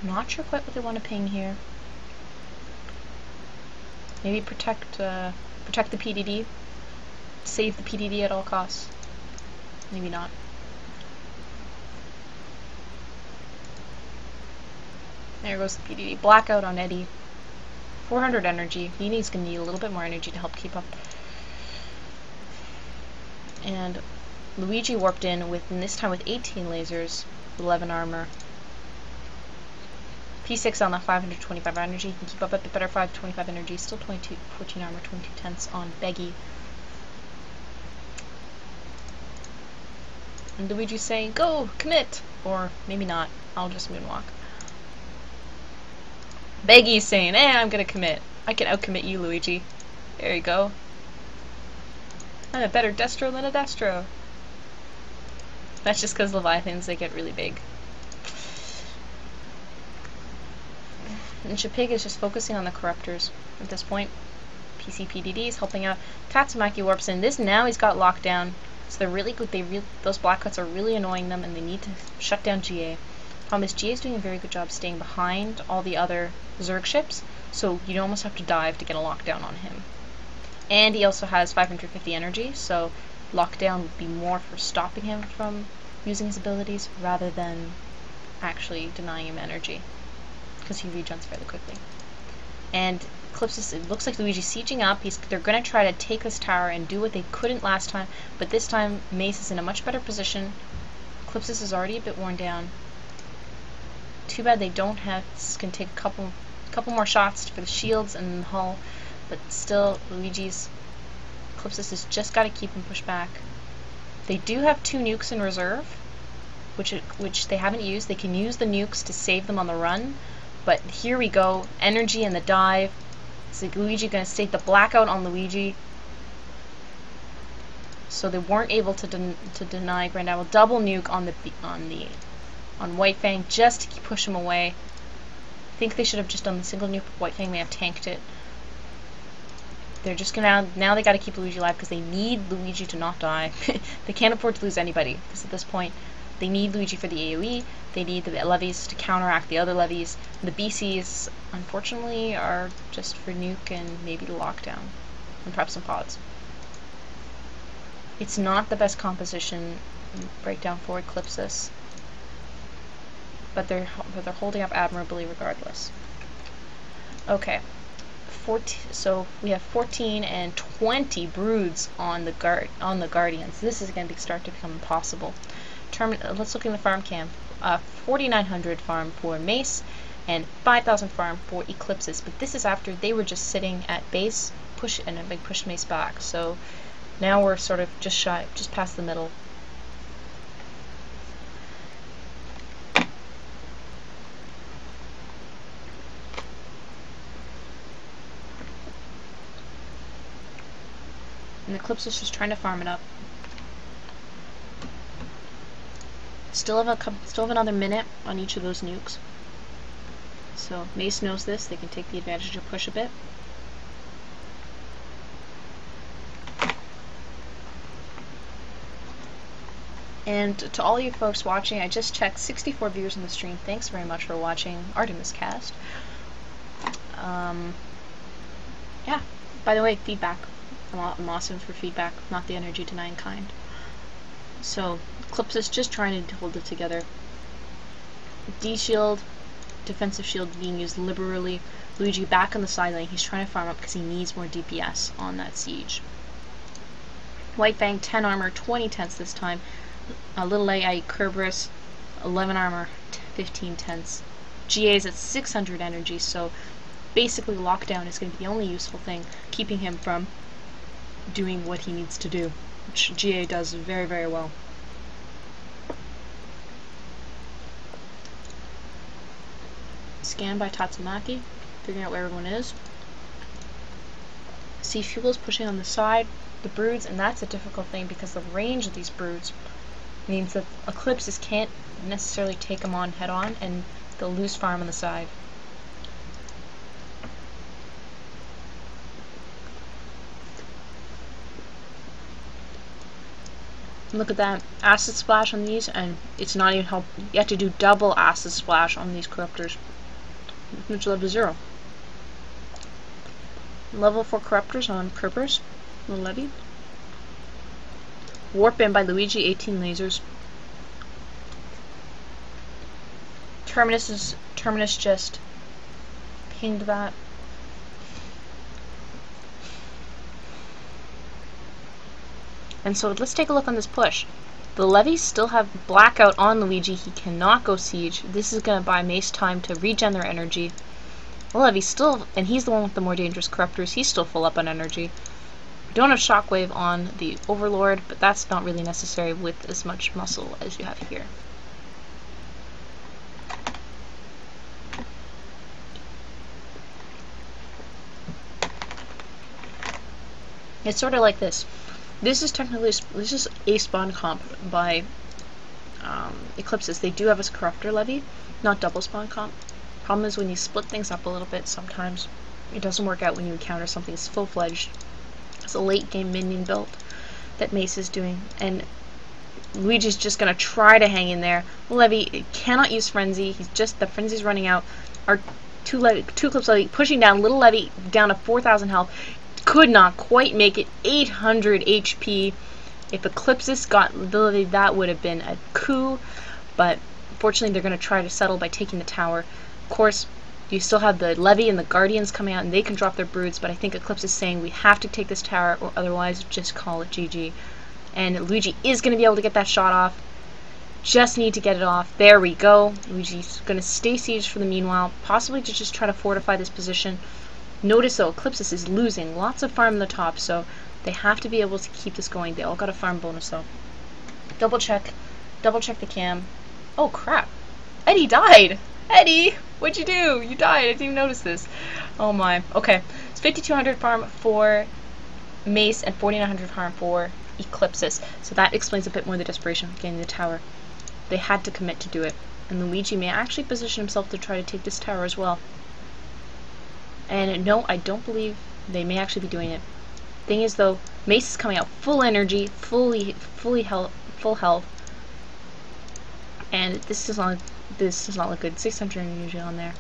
I'm not sure quite what they want to ping here. Maybe protect the PDD. Save the PDD at all costs. Maybe not. There goes the PDD. Blackout on Eddie. 400 energy. Nini's gonna need a little bit more energy to help keep up. And Luigi warped in with, this time with 18 lasers, 11 armor. P6 on the 525 energy. He can keep up a bit better. 525 energy. Still 14 armor, 22 tenths on Beggy. And Luigi's saying, go, commit! Or maybe not. I'll just moonwalk. Beggy's saying, I'm gonna commit. I can outcommit you, Luigi. There you go. I'm a better Destro than a Destro. That's just because Leviathans, they get really big. And Shapig is just focusing on the Corruptors at this point. PCPDD is helping out. Tatsumaki warps in. This now he's got lockdown. So they're really good. Those black cuts are really annoying them, and they need to shut down GA. Problem is, GA is doing a very good job staying behind all the other Zerg ships, so you almost have to dive to get a lockdown on him. And he also has 550 energy, so lockdown would be more for stopping him from using his abilities rather than actually denying him energy, because he regens fairly quickly. And Eclipsis, it looks like Luigi's sieging up. They're going to try to take this tower and do what they couldn't last time, but this time Mace is in a much better position. Eclipsis is already a bit worn down. Too bad they don't have, can take a couple more shots for the shields and the hull, but still Eclipsis has just got to keep him pushed back. They do have 2 nukes in reserve, which they haven't used. They can use the nukes to save them on the run, but here we go, energy in the dive. It's like Luigi going to stake the blackout on Luigi, so they weren't able to deny Grand Admiral. Double nuke on White Fang just to push him away. I think they should have just done the single nuke. White Fang may have tanked it. They're just gonna now they got to keep Luigi alive because they need Luigi to not die. They can't afford to lose anybody because at this point they need Luigi for the AoE. They need the levies to counteract the other levies. The BCs, unfortunately, are just for nuke and maybe the lockdown and perhaps some pods. It's not the best composition breakdown for Eclipsis, but they're holding up admirably regardless. Okay, so we have 14 and 20 broods on the Guardians. This is going to start to become impossible. Let's look in the farm cam. 4,900 farm for Mace and 5,000 farm for Eclipsis. But this is after they were just sitting at base, and they pushed Mace back. So now we're sort of just past the middle. And Eclipse is just trying to farm it up. Still have another minute on each of those nukes. So Mace knows this. They can take the advantage to push a bit. And to all you folks watching, I just checked 64 viewers on the stream. Thanks very much for watching Artemis Cast. Yeah. By the way, feedback. I'm awesome for feedback, not the energy denying kind. So, Eclipsis just trying to hold it together. D-shield, defensive shield being used liberally. Luigi back on the sideline. He's trying to farm up because he needs more DPS on that siege. White Fang, 10 armor, 20 tenths this time. A little AI Kerberos, 11 armor, 15 tenths. GA's at 600 energy, so basically lockdown is going to be the only useful thing, keeping him from doing what he needs to do, which GA does very, very well. Scan by Tatsumaki, figuring out where everyone is. See, Fuel's pushing on the side, the broods, and that's a difficult thing because the range of these broods means that Eclipses can't necessarily take them on head on, and they'll lose farm on the side. Look at that acid splash on these, and it's not even help. You have to do double acid splash on these corruptors, which level 0. Level 4 corruptors on Kerberos, the levy. Warp in by Luigi, 18 lasers. Terminus just pinged that. And so let's take a look on this push. The levies still have blackout on Luigi. He cannot go siege. This is going to buy Mace time to regen their energy. The levies still, and he's the one with the more dangerous corruptors, he's still full up on energy. We don't have shockwave on the Overlord, but that's not really necessary with as much muscle as you have here. It's sort of like this. This is technically a spawn comp by Eclipsis. They do have a corruptor levy, not double spawn comp. Problem is when you split things up a little bit, sometimes it doesn't work out when you encounter something that's full-fledged. It's a late game minion build that Mace is doing, and Luigi's just gonna try to hang in there. Levy cannot use frenzy. The frenzy's running out. Our two Eclipse levy pushing down. Little levy down to 4,000 health. Could not quite make it. 800 HP. If Eclipsis got Lily, that would have been a coup, but fortunately they're going to try to settle by taking the tower. Of course, you still have the Levy and the Guardians coming out, and they can drop their broods, but I think Eclipse is saying we have to take this tower, or otherwise just call it GG. And Luigi is going to be able to get that shot off. Just need to get it off. There we go. Luigi's going to stay siege for the meanwhile, possibly to just try to fortify this position. Notice though, Eclipsis is losing lots of farm on the top, so they have to be able to keep this going. They all got a farm bonus though. Double check the cam. Oh crap, Eddie died. Eddie, what'd you do? You died. I didn't even notice this. Oh my. Okay, it's 5,200 farm for Mace and 4,900 farm for Eclipsis. So that explains a bit more the desperation of getting the tower. They had to commit to do it, and Luigi may actually position himself to try to take this tower as well. And no, I don't believe they may actually be doing it. Thing is though, Mace is coming out full energy, full health, and this does not look good. 600 energy on there.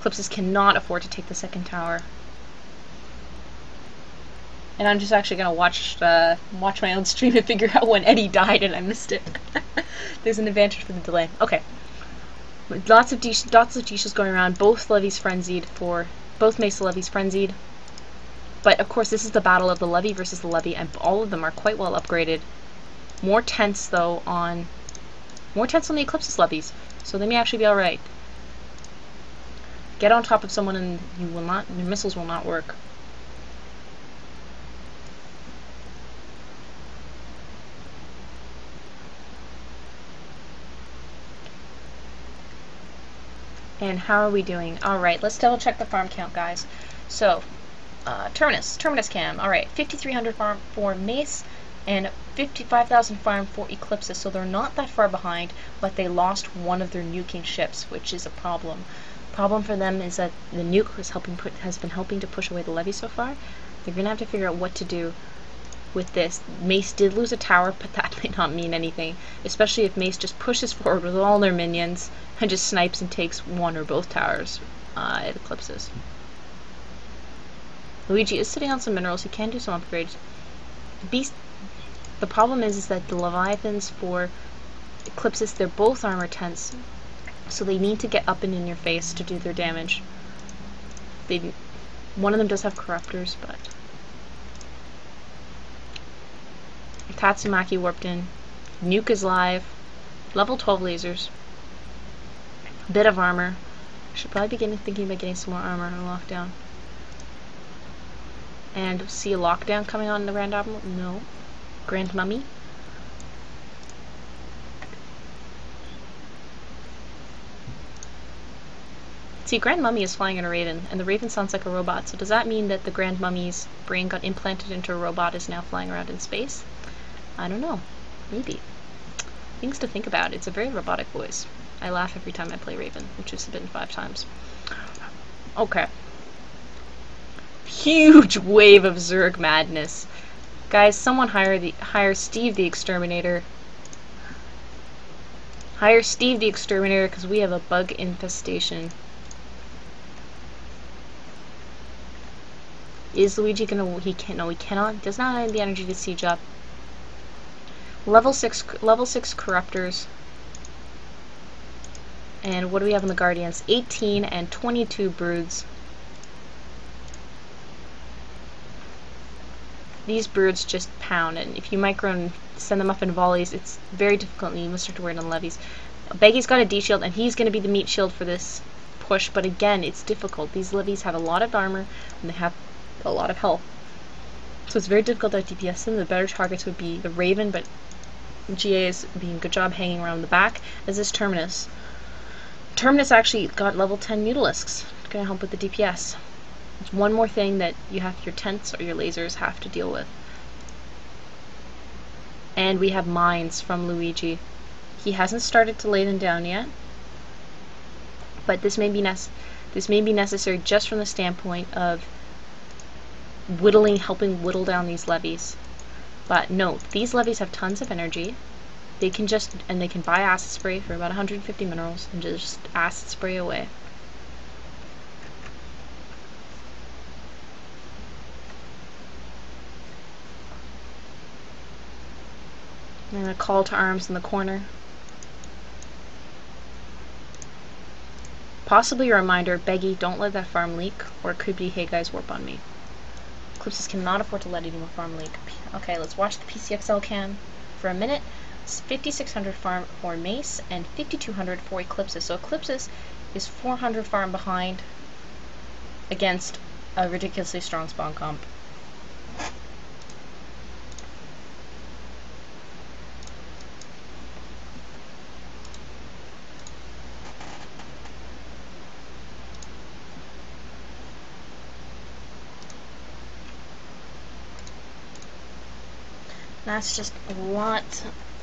Eclipsis cannot afford to take the second tower. And I'm just actually gonna watch my own stream and figure out when Eddie died, and I missed it. There's an advantage for the delay. Okay, lots of Dishas going around. Both levies frenzied for. Both Mace levies frenzied, but of course this is the battle of the levy versus the levy, and all of them are quite well upgraded. More tense though on the Eclipsis levies, so they may actually be all right. Get on top of someone and your missiles will not work. And how are we doing? Alright, let's double check the farm count, guys. So, Terminus cam. Alright, 5,300 farm for Mace and 55,000 farm for Eclipsis. So they're not that far behind, but they lost one of their nuking ships, which is a problem. Problem for them is that the nuke has been helping to push away the levy so far. They're going to have to figure out what to do with this. Mace did lose a tower, but that may not mean anything, especially if Mace just pushes forward with all their minions and just snipes and takes one or both towers at Eclipsis. Luigi is sitting on some minerals. He can do some upgrades. The problem is that the Leviathans for Eclipsis, they're both armor tense, so they need to get up and in your face to do their damage. One of them does have corruptors, but Tatsumaki warped in. Nuke is live. Level 12 lasers. Bit of armor. I should probably be thinking about getting some more armor on lockdown. And see a lockdown coming on in the Grand Admiral? No. Grand Mummy. See, Grand Mummy is flying in a Raven, and the Raven sounds like a robot, so does that mean that the Grand Mummy's brain got implanted into a robot, is now flying around in space? I don't know. Maybe. Things to think about. It's a very robotic voice. I laugh every time I play Raven, which has been 5 times. Okay. Huge wave of Zerg madness. Guys, someone hire Steve the Exterminator. Hire Steve the Exterminator, because we have a bug infestation. Is Luigi gonna... he cannot. Does not have the energy to siege up. Level 6 Corruptors. And what do we have in the Guardians? 18 and 22 Broods. These Broods just pound, and if you micro and send them up in volleys, it's very difficult, and you must start to wear it on levies. Beggy's got a D-shield, and he's going to be the meat shield for this push, but again, it's difficult. These levies have a lot of armor, and they have a lot of health. So it's very difficult to DPS them. The better targets would be the Raven, but GA is doing a good job hanging around the back, as is Terminus. Terminus actually got level 10 Mutalisks. It's going to help with the DPS. It's one more thing that you have, your tents or your lasers have to deal with. And we have mines from Luigi. He hasn't started to lay them down yet, but this may be necessary just from the standpoint of helping whittle down these levies. But note, these levies have tons of energy. They can buy acid spray for about 150 minerals and just acid spray away. And a call to arms in the corner. Possibly a reminder, Beggy, don't let that farm leak, or it could be, hey guys, warp on me. Eclipsis cannot afford to let any more farm leak. Okay, let's watch the PCXL cam for a minute. It's 5,600 farm for MACE and 5,200 for Eclipsis. So Eclipsis is 400 farm behind against a ridiculously strong spawn comp. That's just a lot.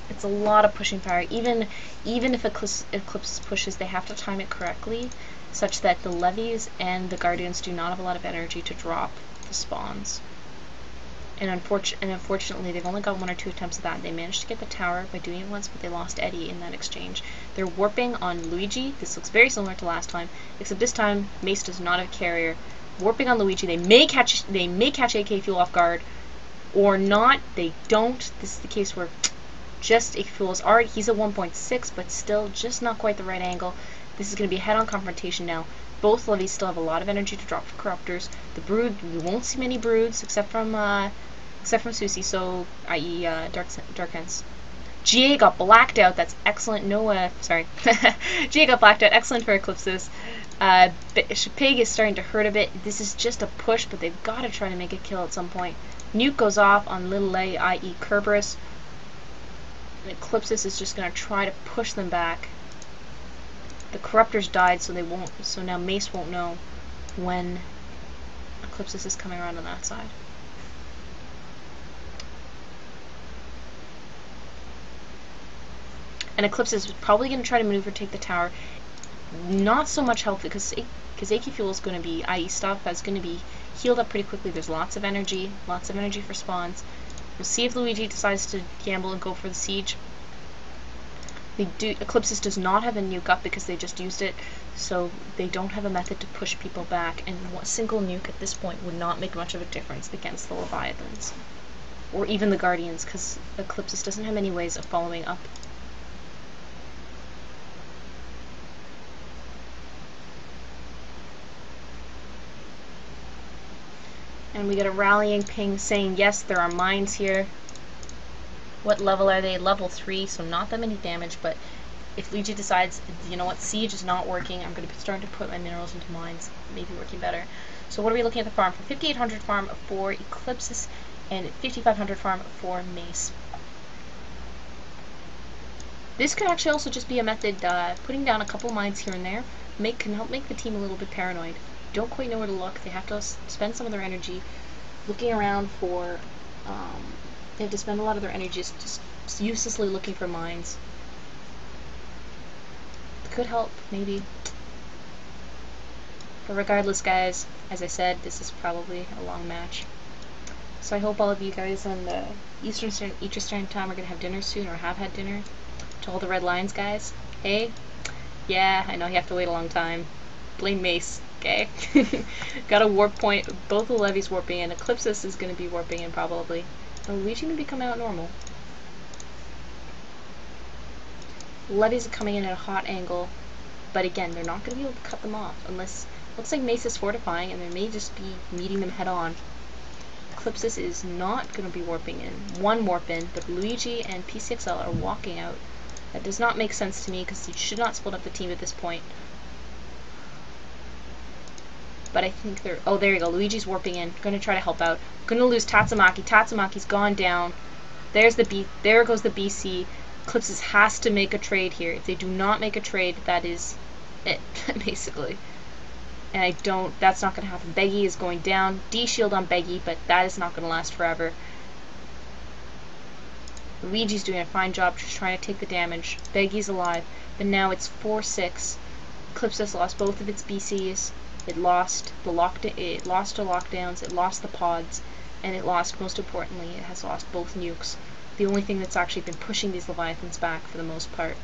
It's a lot of pushing power. Even if Eclipsis pushes, they have to time it correctly, such that the levies and the Guardians do not have a lot of energy to drop the spawns. And unfortunately, they've only got 1 or 2 attempts at that. They managed to get the tower by doing it once, but they lost Eddie in that exchange. They're warping on Luigi. This looks very similar to last time, except this time MACE does not have a carrier. Warping on Luigi. They may catch AK Fuel off guard. Or not, they don't. This is the case where just AK Fuel is already, he's at 1.6, but still just not quite the right angle. This is going to be a head-on confrontation now. Both levies still have a lot of energy to drop for Corruptors. The Brood, we won't see many Broods except from Susie, so i.e. Dark Hens. GA got blacked out, that's excellent. GA got blacked out, excellent for Eclipsis. Pig is starting to hurt a bit. This is just a push, but they've got to try to make a kill at some point. Nuke goes off on Little A, i.e. Kerberos. And Eclipsis is just going to try to push them back. The Corruptors died, so they won't. So now MACE won't know when Eclipsis is coming around on that side. And Eclipsis is probably going to try to maneuver, take the tower. Not so much health because AK Fuel is going to be, i.e. stuff that's going to be healed up pretty quickly. There's lots of energy for spawns. We'll see if Luigi decides to gamble and go for the siege. Eclipsis does not have a nuke up because they just used it, so they don't have a method to push people back, and a single nuke at this point would not make much of a difference against the Leviathans. Or even the Guardians, because Eclipsis doesn't have any ways of following up. And we get a rallying ping saying, yes, there are mines here. What level are they? Level 3, so not that many damage, but if Luigi decides, you know what, siege is not working, I'm going to be starting to put my minerals into mines, maybe working better. So what are we looking at the farm for? 5,800 farm for Eclipsis and 5,500 farm for MACE. This could actually also just be a method, putting down a couple mines here and there can help make the team a little bit paranoid. Don't quite know where to look. They have to spend some of their energy looking around for, they have to spend a lot of their energy just uselessly looking for mines. It could help, maybe. But regardless, guys, as I said, this is probably a long match. So I hope all of you guys on the Eastern Standard Time are going to have dinner soon, or have had dinner. To all the Red Lions guys, hey, yeah, I know you have to wait a long time. Blame MACE. Okay. Got a warp point. Both the levies warping in. Eclipsis is going to be warping in probably. And Luigi may be coming out normal. Levies are coming in at a hot angle, but again, they're not going to be able to cut them off unless... Looks like MACE is fortifying, and they may just be meeting them head on. Eclipsis is not going to be warping in. One warp in, but Luigi and PCXL are walking out. That does not make sense to me, because you should not split up the team at this point. But I think they're... Oh, there you go. Luigi's warping in. Going to try to help out. Going to lose Tatsumaki. Tatsumaki's gone down. There goes the BC. Eclipsis has to make a trade here. If they do not make a trade, that is it, basically. And that's not going to happen. Beggy is going down. D-shield on Beggy, but that is not going to last forever. Luigi's doing a fine job just trying to take the damage. Beggy's alive, but now it's 4-6. Eclipsis lost both of its BCs. It lost to lockdowns, it lost the pods, and it lost, most importantly, it has lost both nukes. The only thing that's actually been pushing these Leviathans back for the most part.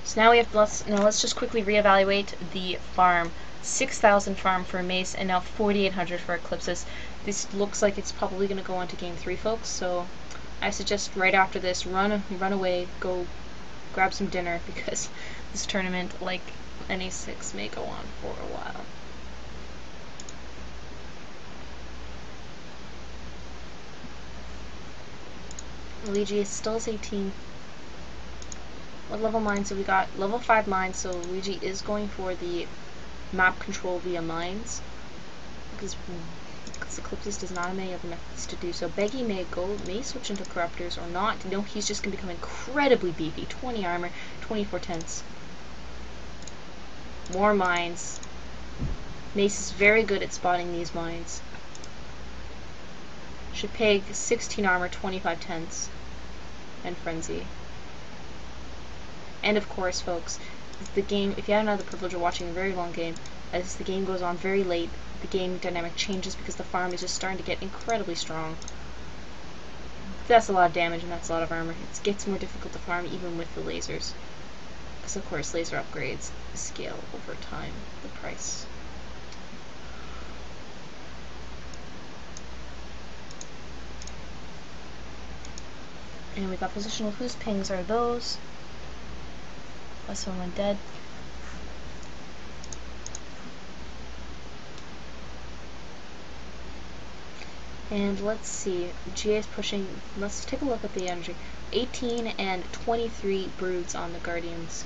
So now let's just quickly reevaluate the farm. 6,000 farm for MACE and now 4,800 for Eclipsis. This looks like it's probably going to go on to Game 3, folks, so I suggest right after this, run away, go grab some dinner, because this tournament, like NA6, may go on for a while. Luigi still is 18. What level mines have we got? Level 5 mines, so Luigi is going for the map control via mines, because Eclipsis does not have many other methods to do so. Beggy may switch into corruptors or not. No, he's just going to become incredibly beefy. 20 armor, 24 tenths. More mines. MACE is very good at spotting these mines. Should peg 16 armor, 25 tenths. And Frenzy. And of course, folks, the game, if you haven't had the privilege of watching a very long game, as the game goes on very late, the game dynamic changes because the farm is just starting to get incredibly strong. That's a lot of damage and that's a lot of armor. It gets more difficult to farm even with the lasers. Because of course laser upgrades scale over time, the price. And we got positional whose pings are those. Was someone dead? And let's see, GA is pushing, let's take a look at the energy. 18 and 23 broods on the Guardians.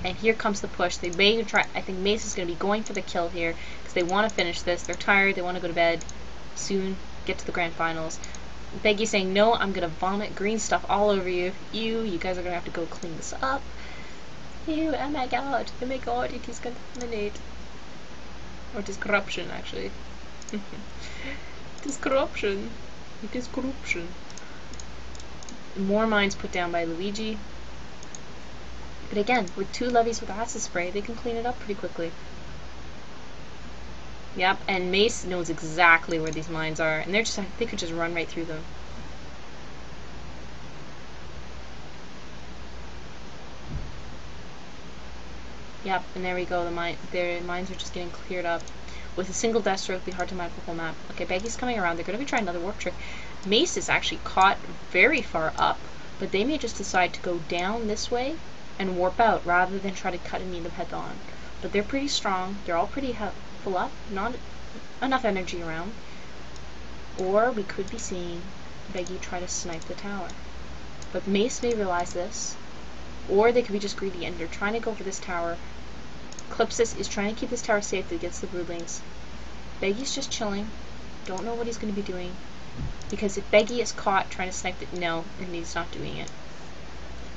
And here comes the push. They may try, I think MACE is going to be going for the kill here, because they want to finish this. They're tired, they want to go to bed soon, get to the grand finals. Beggy saying, no, I'm going to vomit green stuff all over you. You guys are going to have to go clean this up. Oh my god, it is contaminate. Or it is corruption, actually. It is corruption. It is corruption. More mines put down by Luigi. But again, with 2 levies with acid spray, they can clean it up pretty quickly. Yep, and MACE knows exactly where these mines are, and they could just run right through them. Yep, and there we go, their mines are just getting cleared up. With a single death stroke, it'd be hard to map the whole map. Okay, Beggy's coming around, they're going to be trying another warp trick. MACE is actually caught very far up, but they may just decide to go down this way and warp out, rather than try to cut and meet them head on. But they're pretty strong, they're all pretty full up, not enough energy around. Or we could be seeing Beggy try to snipe the tower. But MACE may realize this, or they could be just greedy and they're trying to go for this tower. Eclipsis is trying to keep this tower safe against the broodlings. Beggy's just chilling, don't know what he's going to be doing, because if Beggy is caught trying to snipe it, no, and he's not doing it.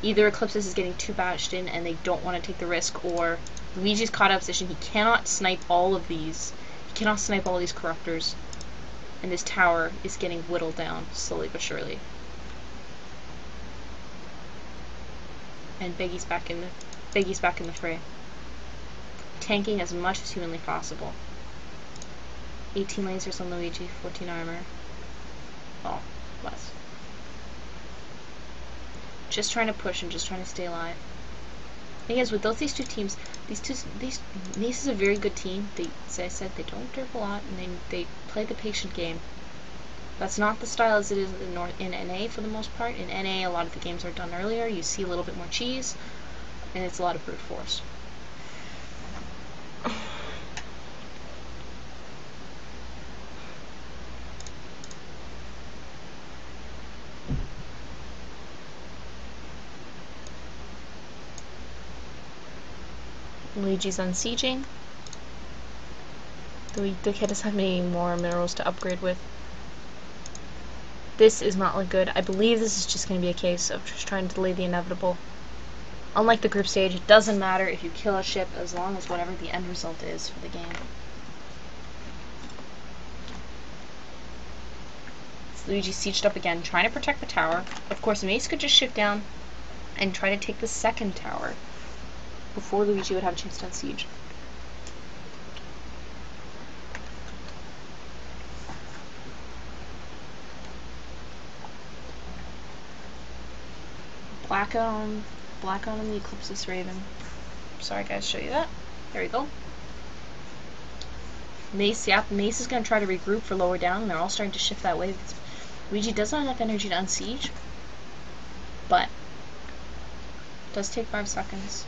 Either Eclipsis is getting too bashed in and they don't want to take the risk, or Luigi's caught out of position. He cannot snipe all of these. He cannot snipe all these corruptors. And this tower is getting whittled down, slowly but surely. And Beggy's back in the fray. Tanking as much as humanly possible. 18 lasers on Luigi, 14 armor. Oh, less. Just trying to push and just trying to stay alive. Thing is, with these two teams, MACE is a very good team. They, as I said, they don't derp a lot, and they play the patient game. That's not the style as it is in NA for the most part. In NA, a lot of the games are done earlier. You see a little bit more cheese, and it's a lot of brute force. Luigi's unsieging. The kid doesn't have any more minerals to upgrade with. This is not look good. I believe this is just going to be a case of just trying to delay the inevitable. Unlike the group stage, it doesn't matter if you kill a ship as long as whatever the end result is for the game. So Luigi sieged up again, trying to protect the tower. Of course, Mace could just shift down and try to take the second tower before Luigi would have a chance to unsiege. Blackout on the Eclipsis Raven. Sorry guys, show you that. There we go. Mace, yep, Mace is going to try to regroup for lower down, and they're all starting to shift that way. Luigi does not have enough energy to unsiege, but it does take 5 seconds.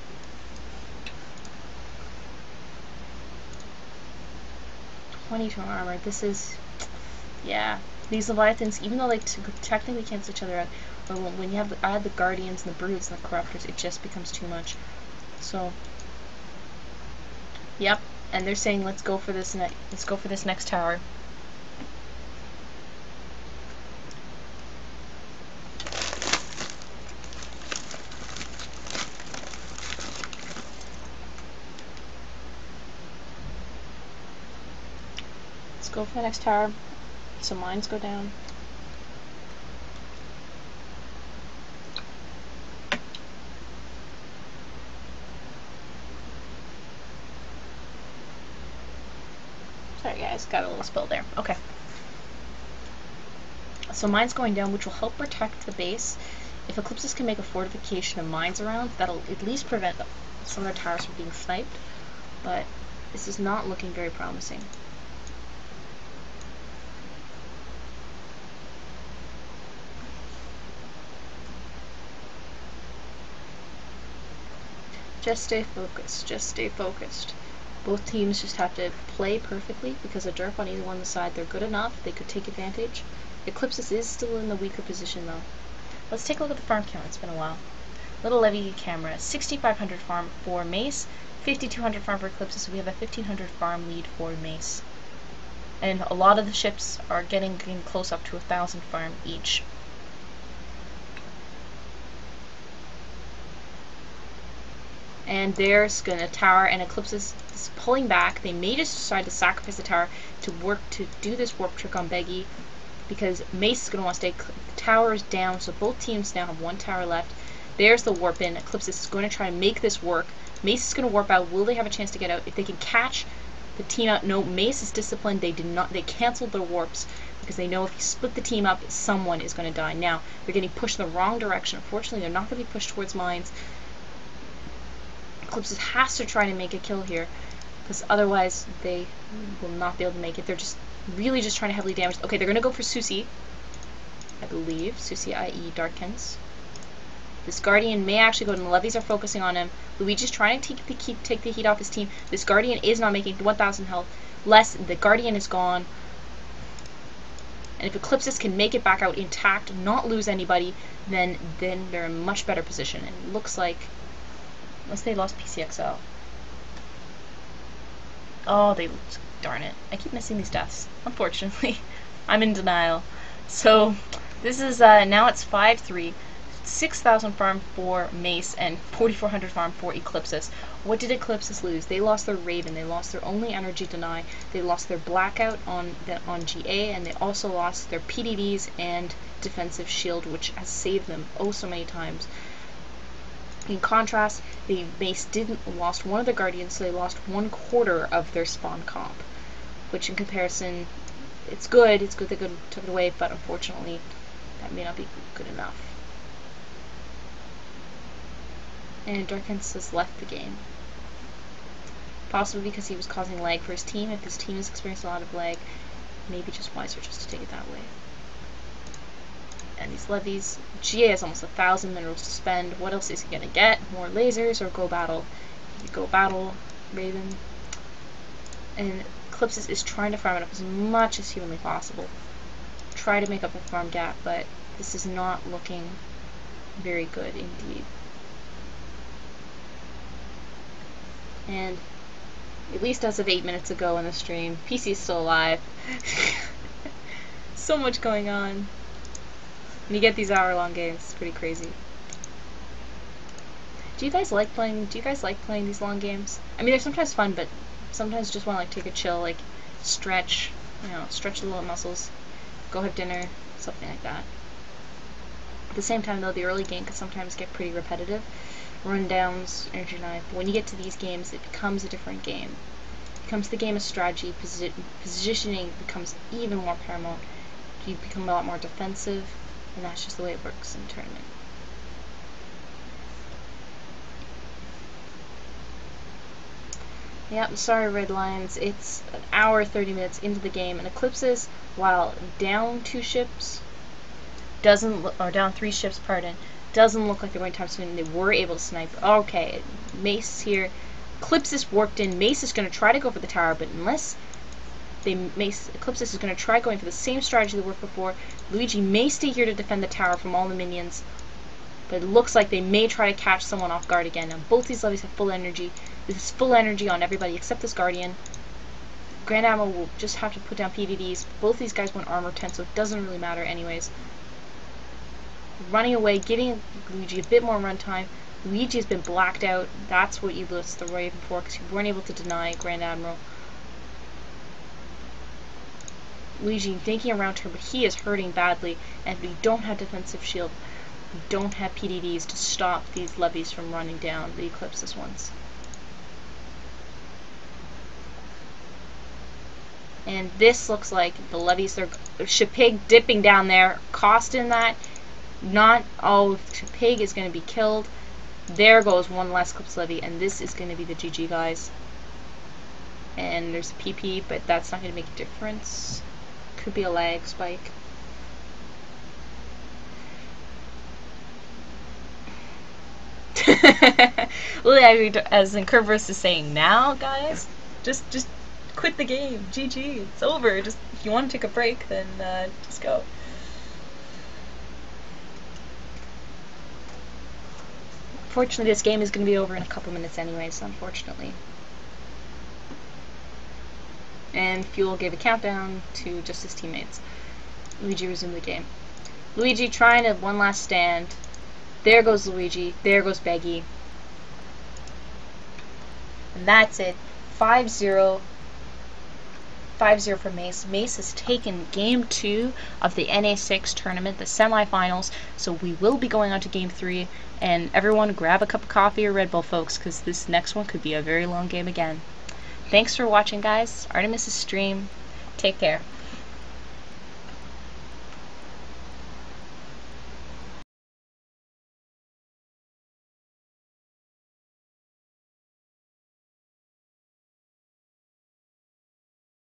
.22 armor. This is, yeah. These Leviathans, even though they technically cancel each other out, but when you add the Guardians and the Brutes and the Corruptors, it just becomes too much. So, yep. And they're saying, let's go for this next tower. Let's go for the next tower. So mines go down. Sorry guys, got a little spill there. Okay. So mines going down, which will help protect the base. If Eclipsis can make a fortification of mines around, that'll at least prevent some of their towers from being sniped. But this is not looking very promising. Just stay focused. Just stay focused. Both teams just have to play perfectly because a derp on either one side, they're good enough. They could take advantage. Eclipsis is still in the weaker position though. Let's take a look at the farm count. It's been a while. Little Levy camera. 6,500 farm for Mace. 5,200 farm for Eclipsis. So we have a 1,500 farm lead for Mace. And a lot of the ships are getting close up to 1,000 farm each. And there's gonna tower, and Eclipsis is pulling back. They may just decide to sacrifice the tower to do this warp trick on Beggy, because Mace is gonna want to stay. The tower is down, so both teams now have 1 tower left. There's the warp in. Eclipsis is going to try to make this work. Mace is gonna warp out. Will they have a chance to get out? If they can catch the team out, no. Mace is disciplined. They canceled their warps because they know if you split the team up, someone is gonna die. Now they're getting pushed in the wrong direction. Unfortunately, they're not gonna be pushed towards mines. Eclipsis has to try to make a kill here, because otherwise they will not be able to make it. They're just really just trying to heavily damage. Okay, they're going to go for Susie, I believe. Susie, i.e. Darkins. This Guardian may actually go, and the levies are focusing on him. Luigi's trying to take the heat off his team. This Guardian is not making 1,000 health. Less, the Guardian is gone. And if Eclipsis can make it back out intact, not lose anybody, then they're in a much better position. And it looks like, unless they lost PCXL. Oh, they lose. Darn it. I keep missing these deaths. Unfortunately. I'm in denial. So, this is, now it's 5-3. 6,000 farm for Mace and 4,400 farm for Eclipsis. What did Eclipsis lose? They lost their Raven. They lost their only energy deny. They lost their Blackout on GA, and they also lost their PDDs and defensive shield, which has saved them oh so many times. In contrast, the Mace lost one of the Guardians, so they lost 1/4 of their spawn comp, which in comparison, it's good. It's good they took it away, but unfortunately, that may not be good enough. And Darkins has left the game, possibly because he was causing lag for his team. If his team is experiencing a lot of lag, maybe just wiser just to take it that way. find these levies. GA has almost 1,000 minerals to spend. What else is he gonna get? More lasers or go battle? Go battle, Raven. And Eclipsis is trying to farm it up as much as humanly possible. Try to make up the farm gap, but this is not looking very good indeed. And at least as of 8 minutes ago in the stream, PC is still alive. So much going on. And you get these hour-long games. It's pretty crazy. Do you guys like playing these long games? I mean, they're sometimes fun, but sometimes just want to like take a chill, like stretch, stretch the little muscles, go have dinner, something like that. At the same time, though, the early game can sometimes get pretty repetitive. Rundowns, energy knife. But when you get to these games, it becomes a different game. It becomes the game of strategy. Positioning becomes even more paramount. You become a lot more defensive, and that's just the way it works in a tournament. Yep, sorry Red Lions, it's an hour 30 minutes into the game, and Eclipsis, while down 2 ships, down 3 ships, pardon, doesn't look like they're going to have swing. They were able to snipe. Okay, MACE here. Eclipsis warped in. MACE is going to try to go for the tower, but unless Eclipsis is going to try going for the same strategy that worked before. Luigi may stay here to defend the tower from all the minions, but it looks like they may try to catch someone off guard again. Now, both these levies have full energy. This is full energy on everybody except this Guardian. Grand Admiral will just have to put down PVDs. Both these guys want armor 10, so it doesn't really matter anyways. Running away, giving Luigi a bit more runtime. Luigi has been blacked out. That's what you lost the Raven for, because you weren't able to deny Grand Admiral. Luigi thinking around her, but he is hurting badly, and we don't have defensive shield. We don't have PDDs to stop these levies from running down the Eclipsis ones. And this looks like the levies are Shapig dipping down there, costing that. Not all Shapig is going to be killed. There goes one less Eclipse levy, and this is going to be the GG, guys. And there's a PP, but that's not going to make a difference. Could be a lag spike. As Incurverse is saying now, guys, just quit the game. GG. It's over. Just if you want to take a break, then just go. Fortunately, this game is going to be over in a couple minutes anyways, unfortunately. And Fuel gave a countdown to just his teammates. Luigi resumed the game. Luigi trying to one last stand. There goes Luigi. There goes Beggy. And that's it. 5-0. 5-0 for MACE. MACE has taken Game 2 of the NA6 tournament, the semifinals, so we will be going on to Game 3, and everyone grab a cup of coffee or Red Bull, folks, because this next one could be a very long game again. Thanks for watching, guys. Artemis' stream. Take care.